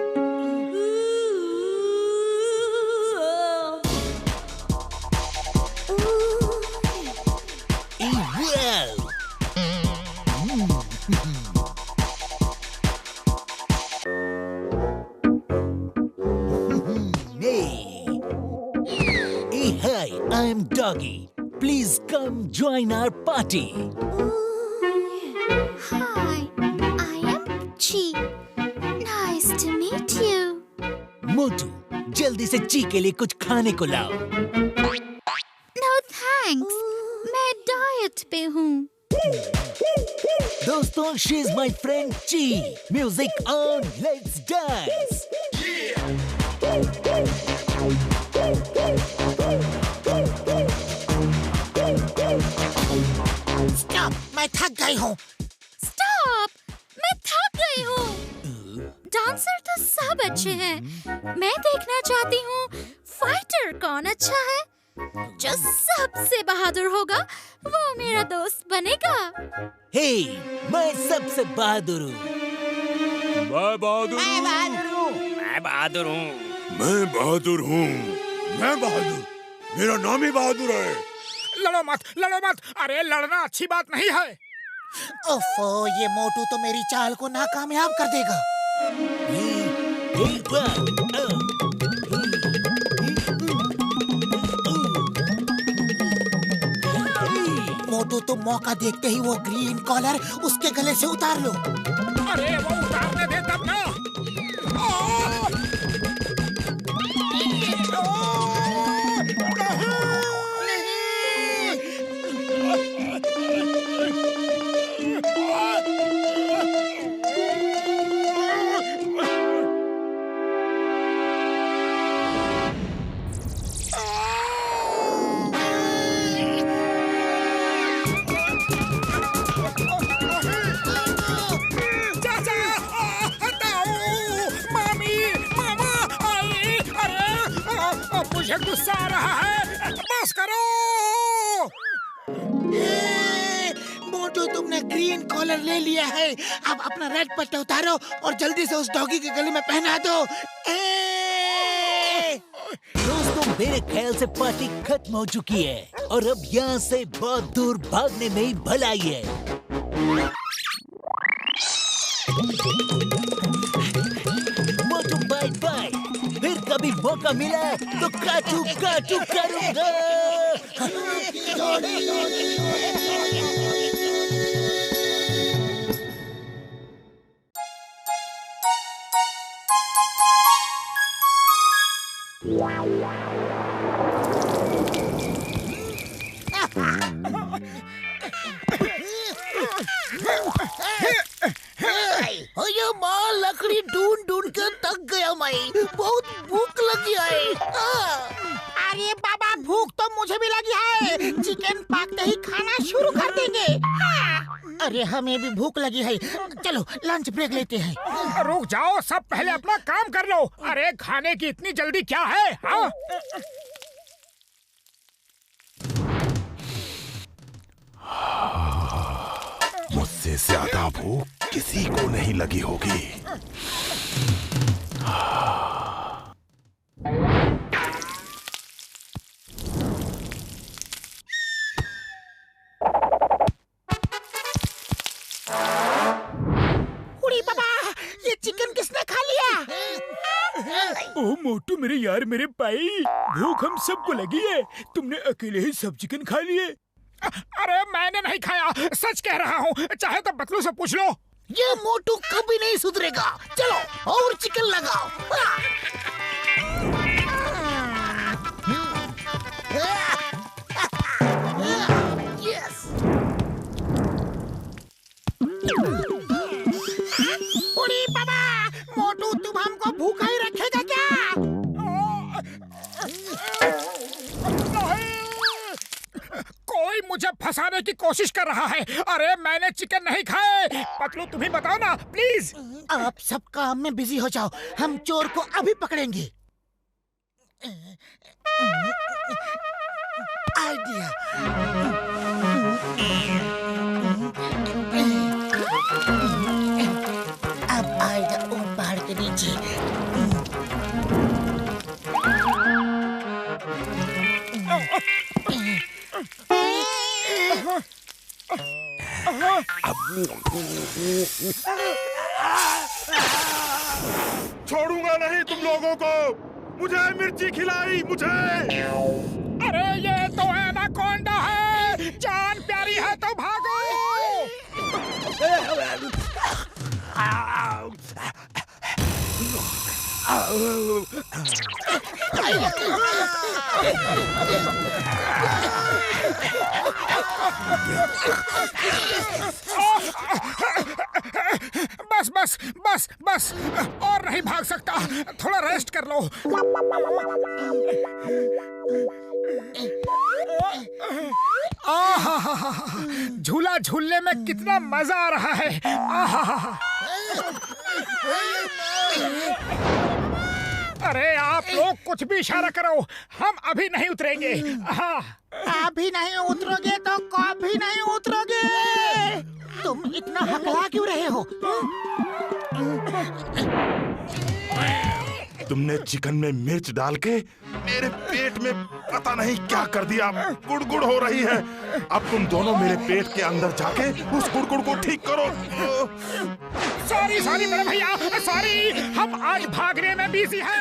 Hi, I'm Doggy. Please come join our party. Hi, I am Chi. Nice to meet you. मोटू, जल्दी से ची के लिए कुछ खाने को लाओ। No thanks. मैं डाइट पे हूँ। दोस्तों, she is my friend Chi. Music on, let's dance. Stop, मैं थक गई हूँ। स्टॉप, मैं थक गई हूँ। डांसर तो सब अच्छे हैं। मैं देखना चाहती हूँ फाइटर कौन अच्छा है। जो सबसे बहादुर होगा वो मेरा दोस्त बनेगा। हे, मैं सबसे बहादुर हूँ। मैं बहादुर मैं बहादुर हूँ। मैं बहादुर हूँ। मैं बहादुर हूँ। मैं बहादुर, मेरा नाम ही बहादुर है। लड़ो मत, लड़ो मत। अरे लड़ना अच्छी बात नहीं है। ओफो, ये मोटू तो मेरी चाल को नाकामयाब कर देगा। मोटू, तुम मौका देखते ही वो ग्रीन कॉलर उसके गले से उतार लो। अरे वो उतारने दे तब ना। मुझे गुस्सा आ रहा है। बस करो। मोटू, तुमने ग्रीन कॉलर ले लिया है। अब अपना रेड पट्टा उतारो और जल्दी से उस डॉगी के गले में पहना दो। दोस्तों, मेरे ख्याल से पार्टी खत्म हो चुकी है और अब यहाँ से बहुत दूर भागने में ही भलाई है। मोटू बाय बाय। फिर कभी मौका मिला तो काटू काटू करूंगा। ये माँ, लकड़ी ढूंढ ढूंढ के थक गया मैं। बहुत भूख लगी है। अरे बाबा, भूख तो मुझे भी लगी है। चिकन पकते ही खाना शुरू कर देंगे। अरे हमें भी भूख लगी है। चलो लंच ब्रेक लेते हैं। रुक जाओ, सब पहले अपना काम कर लो। अरे खाने की इतनी जल्दी क्या है? हाँ? मुझसे ज्यादा भूख किसी को नहीं लगी होगी। उड़ी पापा, चिकन किसने खा लिया? ओ मोटू मेरे यार, मेरे भाई, भूख हम सबको लगी है। तुमने अकेले ही सब चिकन खा लिए। अरे मैंने नहीं खाया, सच कह रहा हूँ। चाहे तो पतलू से पूछ लो। ये मोटू कभी नहीं सुधरेगा। चलो और चिकन लगाओ। यस। उड़ी बाबा, मोटू तुम हमको भूखा ही रखेगा क्या? कोई मुझे फंसाने की कोशिश कर रहा है। अरे मैंने चिकन नहीं खाए। पतलू तुम ही बताओ ना प्लीज। आप सब काम में बिजी हो जाओ, हम चोर को अभी पकड़ेंगे। आइडिया। अब आएगा ऊपर पहाड़ के नीचे। छोड़ूंगा नहीं तुम लोगों को। मुझे मिर्ची खिलाई, मुझे। अरे ये तो एनाकोंडा है। जान प्यारी है तो भागो। बस बस बस बस, और नहीं भाग सकता। थोड़ा रेस्ट कर लो। झूला झूलने में कितना मजा आ रहा है। अरे आप लोग कुछ भी इशारा करो, हम अभी नहीं उतरेंगे। हाँ, अभी नहीं उतरोगे तो कभी नहीं उतरोगे। तुम इतना हकला क्यों रहे हो? तुमने चिकन में मिर्च डाल के मेरे पेट में पता नहीं क्या कर दिया। गुड़गुड़ हो रही है। अब तुम दोनों मेरे पेट के अंदर जाके उस गुड़गुड़ को ठीक करो। सॉरी सॉरी मेरे भैया, सॉरी। हम आज भागने में बिजी हैं।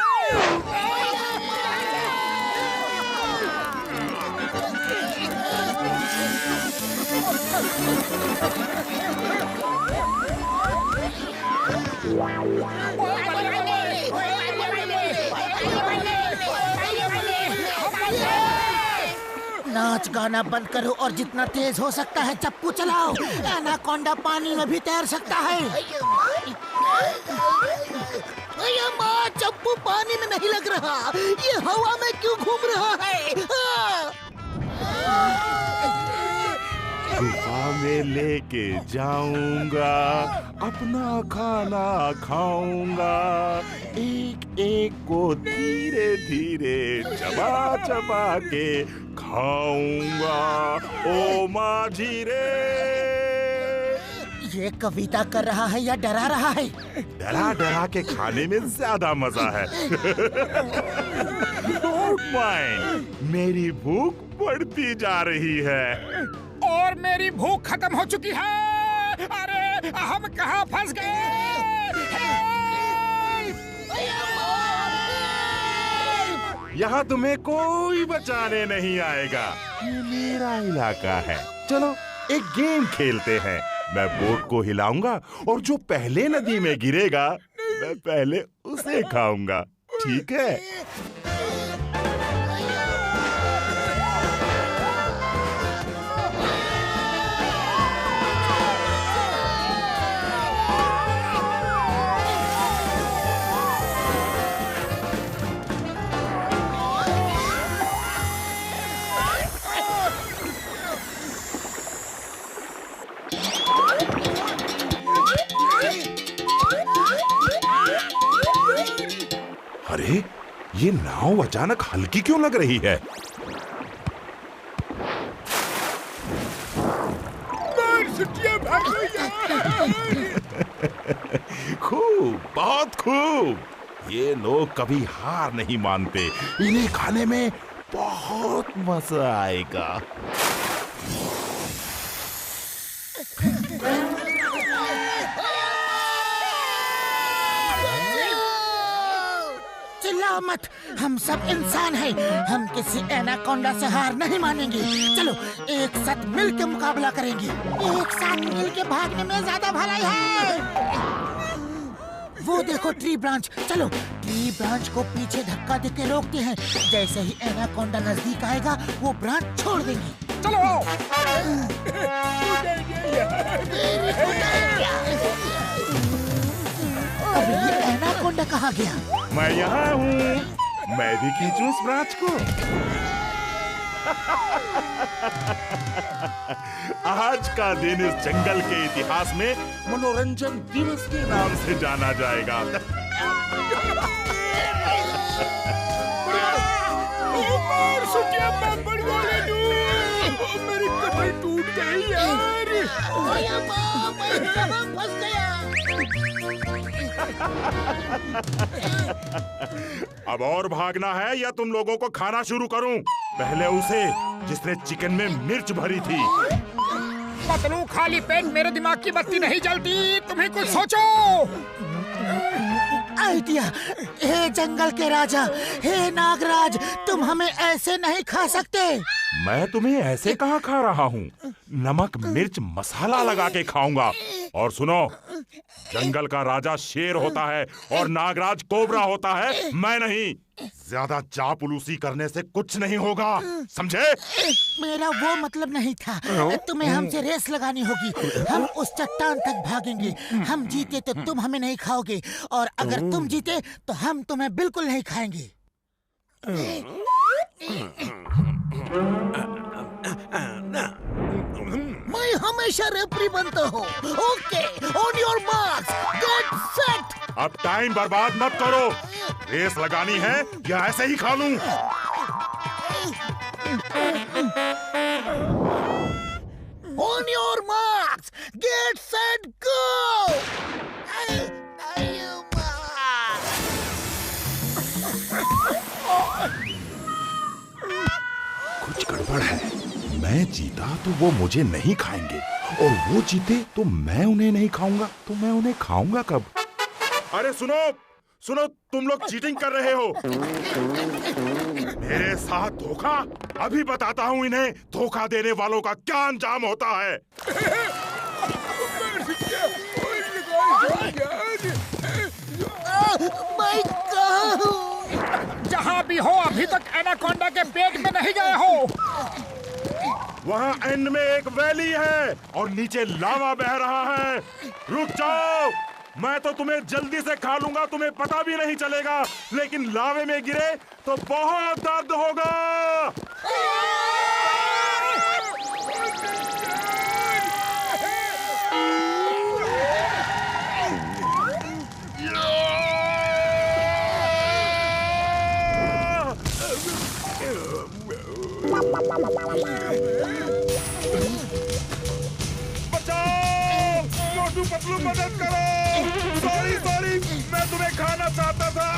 नाच गाना बंद करो और जितना तेज हो सकता है चप्पू चलाओ। एनाकोंडा पानी में भी तैर सकता है। माँ, चप्पू पानी में नहीं लग रहा, ये हवा में क्यों घूम रहा है? गुफा में लेके जाऊंगा, अपना खाना खाऊंगा, एक एक को धीरे धीरे चबा चबा के खाऊंगा। ओ माझी रे। ये कविता कर रहा है या डरा रहा है? डरा डरा के खाने में ज्यादा मजा है। डोंट माइंड, मेरी भूख बढ़ती जा रही है। और मेरी भूख खत्म हो चुकी है। अरे हम कहाँ फंस गए? यहाँ तुम्हें कोई बचाने नहीं आएगा। ये मेरा इलाका है। चलो एक गेम खेलते हैं। मैं बोट को हिलाऊंगा और जो पहले नदी में गिरेगा मैं पहले उसे खाऊंगा। ठीक है? अरे ये नाव अचानक हल्की क्यों लग रही है? खूब, बहुत खूब। ये लोग कभी हार नहीं मानते। इन्हें खाने में बहुत मजा आएगा। घबराओ मत, हम सब इंसान हैं, हम किसी एनाकोंडा से हार नहीं मानेंगे। चलो एक साथ मिल के मुकाबला करेंगे। एक साथ मिल के भागने में ज्यादा भलाई है। वो देखो ट्री ब्रांच, चलो ट्री ब्रांच को पीछे धक्का देके रोकते हैं। जैसे ही एनाकोंडा नजदीक आएगा वो ब्रांच छोड़ देंगी। चलो अब ये एनाकोंडा कहाँ गया? मैं यहाँ हूँ, मैं भी खींचूं इस ब्रांच को। आज का दिन इस जंगल के इतिहास में मनोरंजन दिवस के नाम से जाना जाएगा। मेरी कमर टूट गई यार। फंस गया। अब और भागना है या तुम लोगों को खाना शुरू करूं? पहले उसे जिसने चिकन में मिर्च भरी थी। पतलू, खाली पेट मेरे दिमाग की बत्ती नहीं जलती, तुम्हें कुछ सोचो। आइडिया। हे जंगल के राजा, हे नागराज, तुम हमें ऐसे नहीं खा सकते। मैं तुम्हें ऐसे कहाँ खा रहा हूँ, नमक मिर्च मसाला लगा के खाऊंगा। और सुनो, जंगल का राजा शेर होता है और नागराज कोबरा होता है, मैं नहीं। ज्यादा चापलूसी करने से कुछ नहीं होगा, समझे? मेरा वो मतलब नहीं था। तुम्हें हमसे रेस लगानी होगी। हम उस चट्टान तक भागेंगे। हम जीते तो तुम हमें नहीं खाओगे, और अगर तुम जीते तो हम तुम्हें बिल्कुल नहीं खाएंगे। मैं हमेशा रेफरी बनता हूँ। Okay, on your marks, get set. अब टाइम बर्बाद मत करो। रेस लगानी है या ऐसे ही खा लूं? On your marks, get set, go. कुछ गड़बड़ है। मैं जीता तो वो मुझे नहीं खाएंगे, और वो जीते तो मैं उन्हें नहीं खाऊंगा। तो मैं उन्हें खाऊंगा कब? अरे सुनो सुनो, तुम लोग चीटिंग कर रहे हो। मेरे साथ धोखा। अभी बताता हूँ इन्हें धोखा देने वालों का क्या अंजाम होता है। मैं कहाँ हूँ? जहाँ भी हो, अभी तक एनाकोंडा के पेट में नहीं गए हो। वहाँ एंड में एक वैली है और नीचे लावा बह रहा है। रुक जाओ, मैं तो तुम्हें जल्दी से खा लूंगा, तुम्हें पता भी नहीं चलेगा। लेकिन लावे में गिरे तो बहुत दर्द होगा। बचाओ, मोटू पतलू मदद करो। सॉरी, मैं तुम्हें खाना चाहता था।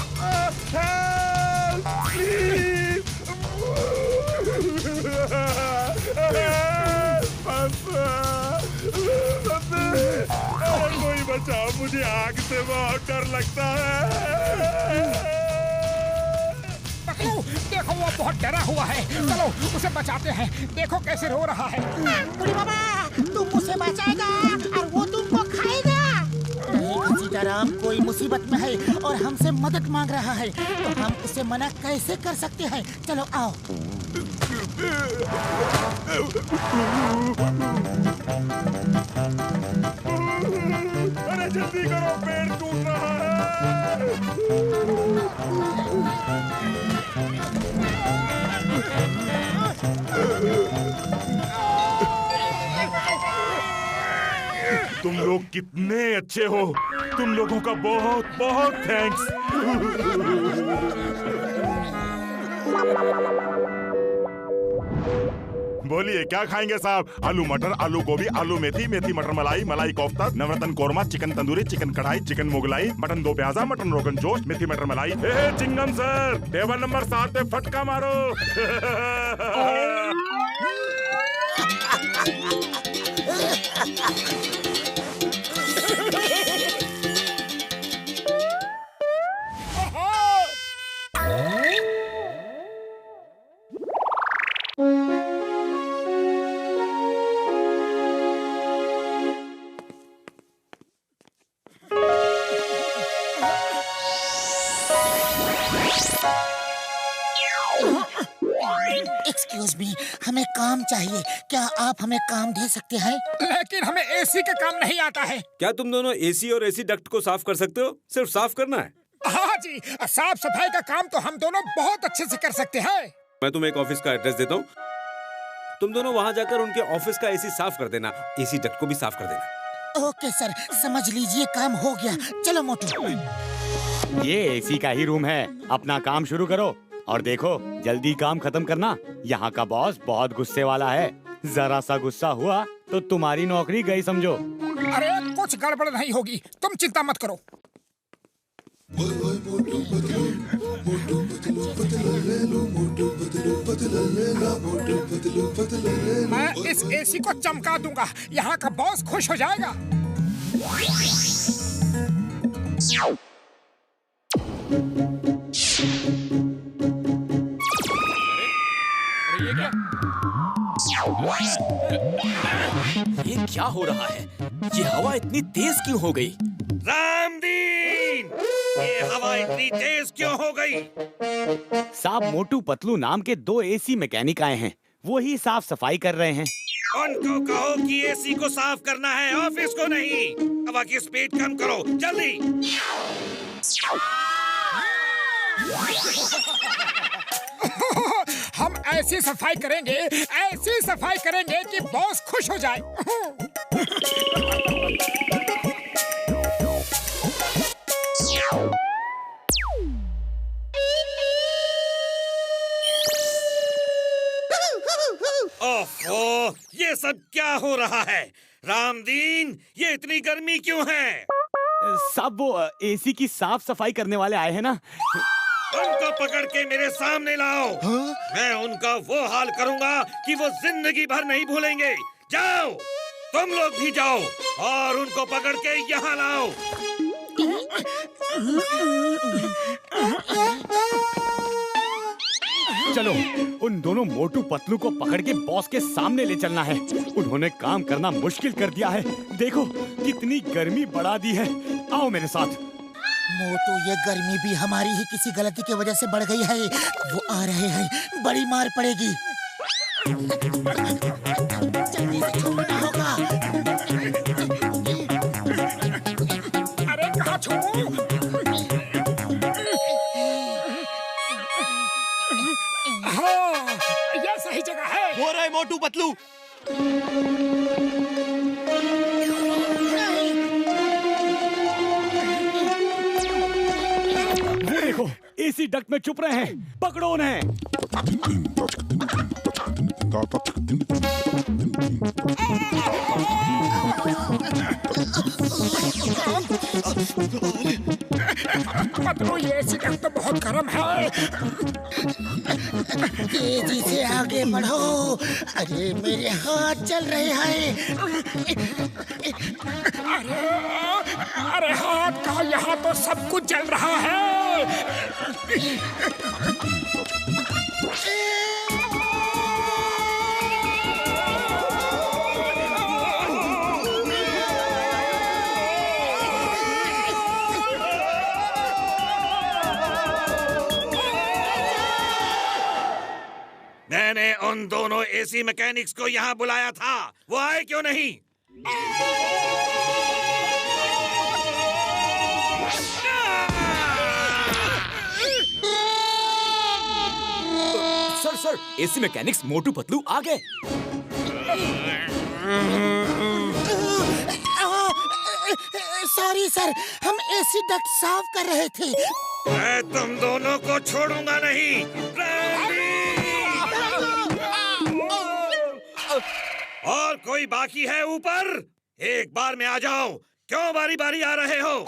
Help please. अरे कोई बचाओ, मुझे आग से बहुत डर लगता है। देखो, वो बहुत डरा हुआ है। चलो उसे बचाते हैं। देखो कैसे रो रहा है। बुढ़ी बाबा, तुम उसे बचाएगा और वो तुमको खाएगा। नहीं, सीताराम कोई मुसीबत में है और हमसे मदद मांग रहा है, तो हम उसे मना कैसे कर सकते हैं? चलो आओ। अरे जल्दी करो, पेड़ टूट रहा है। तुम लोग कितने अच्छे हो। तुम लोगों का बहुत बहुत थैंक्स। बोलिए क्या खाएंगे साहब? आलू मटर, आलू गोभी, आलू मेथी, मेथी मटर मलाई, मलाई कोफ्ता, नवरत्न कोरमा, चिकन तंदूरी, चिकन कढ़ाई, चिकन मुगलाई, मटन दो प्याजा, मटन रोगन जोश, मेथी मटर मलाई। चिंगम सर, टेबल नंबर 7 पे फटका मारो। एक्सक्यूज मी, हमें काम चाहिए। क्या आप हमें काम दे सकते हैं? लेकिन हमें एसी का काम नहीं आता है। क्या तुम दोनों एसी और एसी डक्ट को साफ कर सकते हो? सिर्फ साफ करना है। हाँ जी, साफ सफाई का काम तो हम दोनों बहुत अच्छे से कर सकते हैं। मैं तुम्हें एक ऑफिस का एड्रेस देता हूँ, तुम दोनों वहाँ जाकर उनके ऑफिस का एसी साफ कर देना, एसी डक्ट को भी साफ कर देना। ओके सर, समझ लीजिए काम हो गया। चलो मोटू। ये एसी का ही रूम है, अपना काम शुरू करो और देखो जल्दी काम खत्म करना। यहाँ का बॉस बहुत गुस्से वाला है, जरा सा गुस्सा हुआ तो तुम्हारी नौकरी गई समझो। अरे कुछ गड़बड़ नहीं होगी, तुम चिंता मत करो। मैं इस एसी को चमका दूंगा, यहाँ का बॉस खुश हो जाएगा। ये क्या? ये क्या हो रहा है? ये हवा इतनी तेज क्यों हो गई? रामदीन, ये हवा इतनी तेज क्यों हो गई? साहब, मोटू पतलू नाम के 2 एसी मैकेनिक आए हैं, वो ही साफ सफाई कर रहे हैं। उनको कहो कि एसी को साफ करना है, ऑफिस को नहीं। हवा की स्पीड कम करो, जल्दी। हम ऐसी सफाई करेंगे, ऐसी सफाई करेंगे कि बॉस खुश हो जाए। ओफो, ये सब क्या हो रहा है? रामदीन, ये इतनी गर्मी क्यों है? साहब, वो एसी की साफ सफाई करने वाले आए हैं ना। उनको पकड़ के मेरे सामने लाओ। मैं उनका वो हाल करूंगा कि वो जिंदगी भर नहीं भूलेंगे। जाओ, तुम लोग भी जाओ और उनको पकड़ के यहाँ लाओ। चलो, उन दोनों मोटू पतलू को पकड़ के बॉस के सामने ले चलना है। उन्होंने काम करना मुश्किल कर दिया है। देखो कितनी गर्मी बढ़ा दी है। आओ मेरे साथ। मोटू, ये गर्मी भी हमारी ही किसी गलती की वजह से बढ़ गई है। वो आ रहे हैं, बड़ी मार पड़ेगी। जल्दी से छोड़ना होगा। अरे कहाँ छोड़ूं? हाँ, ये सही जगह है। हो रहा है मोटू पतलू। वो देखो, एसी डक्ट में छुप रहे हैं, पकड़ो उन्हें। पतलू, ये सिकड़ तो बहुत गर्म है। तेजी से आगे बढ़ो। अरे मेरे हाथ चल रहे हैं। अरे हाथ का, यहाँ तो सब कुछ जल रहा है। मैंने उन दोनों एसी मैकेनिक्स को यहाँ बुलाया था, वो आए क्यों नहीं? Sir, AC mechanics Motu Patlu आ गए। सॉरी सर, हम एसी डक्ट साफ कर रहे थे। मैं तुम दोनों को छोड़ूंगा नहीं। और कोई बाकी है ऊपर? एक बार में आ जाओ। क्यों बारी बारी आ रहे हो?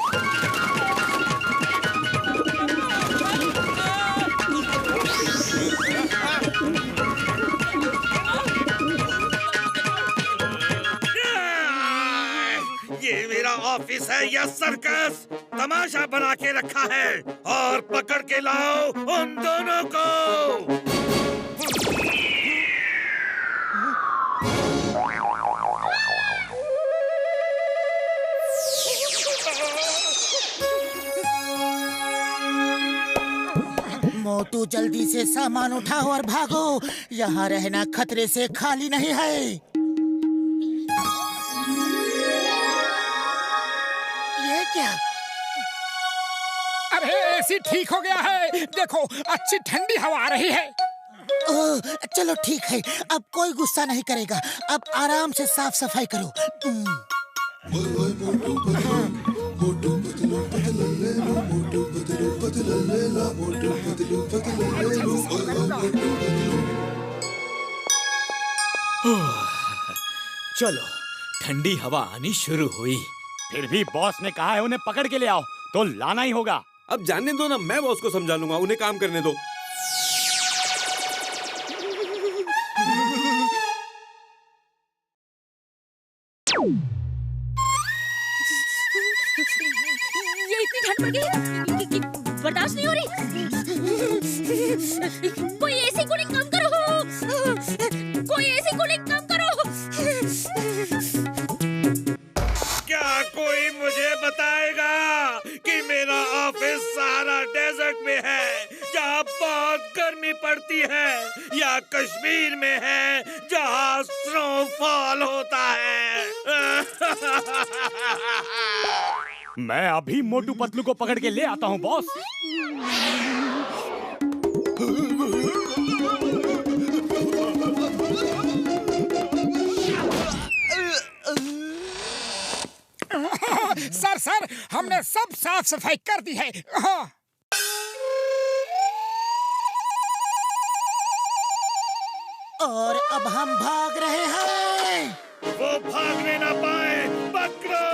ये मेरा ऑफिस है या सर्कस? तमाशा बना के रखा है और पकड़ के लाओ उन दोनों को। मोटू जल्दी से सामान उठाओ और भागो, यहाँ रहना खतरे से खाली नहीं है। ये क्या? अरे एसी ठीक हो गया है, देखो अच्छी ठंडी हवा आ रही है। ओह, चलो ठीक है, अब कोई गुस्सा नहीं करेगा। अब आराम से साफ सफाई करो। चलो, ठंडी हवा आनी शुरू हुई। फिर भी बॉस ने कहा है उन्हें पकड़ के ले आओ, तो लाना ही होगा। अब जानने दो ना, मैं बॉस को समझा लूंगा, उन्हें काम करने दो। ये इतनी ठंड पड़ गई कि बर्दाश्त नहीं हो रही। कोई एसी कूलिंग कम करो, कोई एसी कूलिंग कम करो। क्या कोई मुझे बताएगा कि मेरा ऑफिस सहारा डेजर्ट में है जहाँ बहुत गर्मी पड़ती है, या कश्मीर में है जहाँ स्नोफॉल होता है? मैं अभी मोटू पतलू को पकड़ के ले आता हूँ बॉस। सर, हमने सब साफ सफाई कर दी है। हाँ। और अब हम भाग रहे हैं। वो भागने ना पाए, पकड़ो!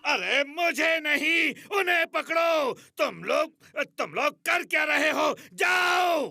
अरे मुझे नहीं, उन्हें पकड़ो। तुम लोग कर क्या रहे हो? जाओ!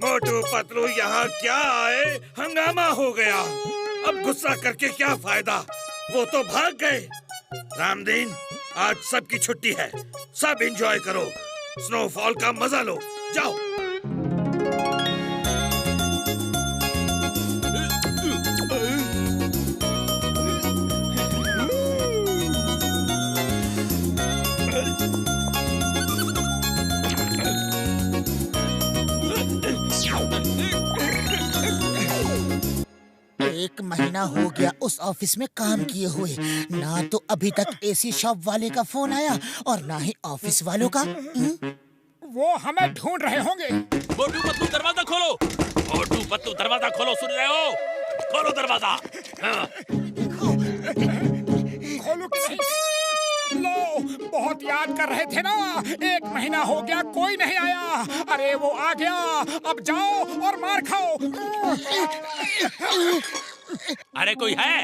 मोटू पतलू यहाँ क्या आए? हंगामा हो गया। अब गुस्सा करके क्या फायदा, वो तो भाग गए। रामदीन, आज सबकी छुट्टी है, सब एंजॉय करो, स्नोफॉल का मजा लो। जाओ। एक महीना हो गया उस ऑफिस में काम किए हुए, ना तो अभी तक एसी शॉप वाले का फोन आया और ना ही ऑफिस वालों का। वो हमें ढूंढ रहे होंगे। मोटू पतलू दरवाजा खोलो, मोटू पतलू दरवाजा खोलो, सुन रहे हो? खोलो दरवाजा। हाँ। खोलो कि नहीं? लो, बहुत याद कर रहे थे ना, एक महीना हो गया कोई नहीं आया। अरे वो आ गया, अब जाओ और मार खाओ। अरे कोई है?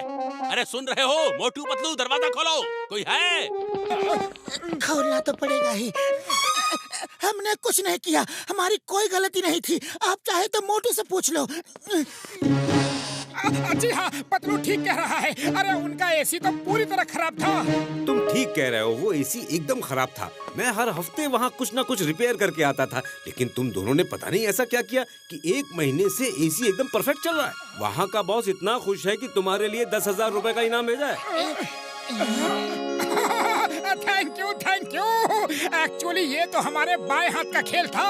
अरे सुन रहे हो? मोटू पतलू दरवाजा खोलो, कोई है? खोलना तो पड़ेगा ही, हमने कुछ नहीं किया, हमारी कोई गलती नहीं थी। आप चाहे तो मोटू से पूछ लो। जी हाँ, पतलू ठीक कह रहा है। अरे उनका एसी तो पूरी तरह खराब था। तुम ठीक कह रहे हो, वो एसी एकदम खराब था। मैं हर हफ्ते वहाँ कुछ ना कुछ रिपेयर करके आता था, लेकिन तुम दोनों ने पता नहीं ऐसा क्या किया कि 1 महीने से एसी एकदम परफेक्ट चल रहा है। वहाँ का बॉस इतना खुश है कि तुम्हारे लिए 10,000 रुपए का इनाम भेजा है। Thank you. एक्चुअली ये तो हमारे बाएं हाथ का खेल था।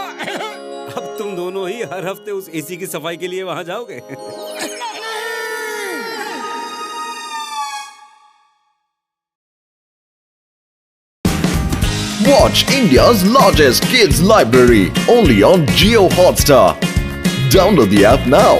अब तुम दोनों ही हर हफ्ते उस एसी की सफाई के लिए वहाँ जाओगे। Watch India's largest kids library only on Jio Hotstar. Download the app now.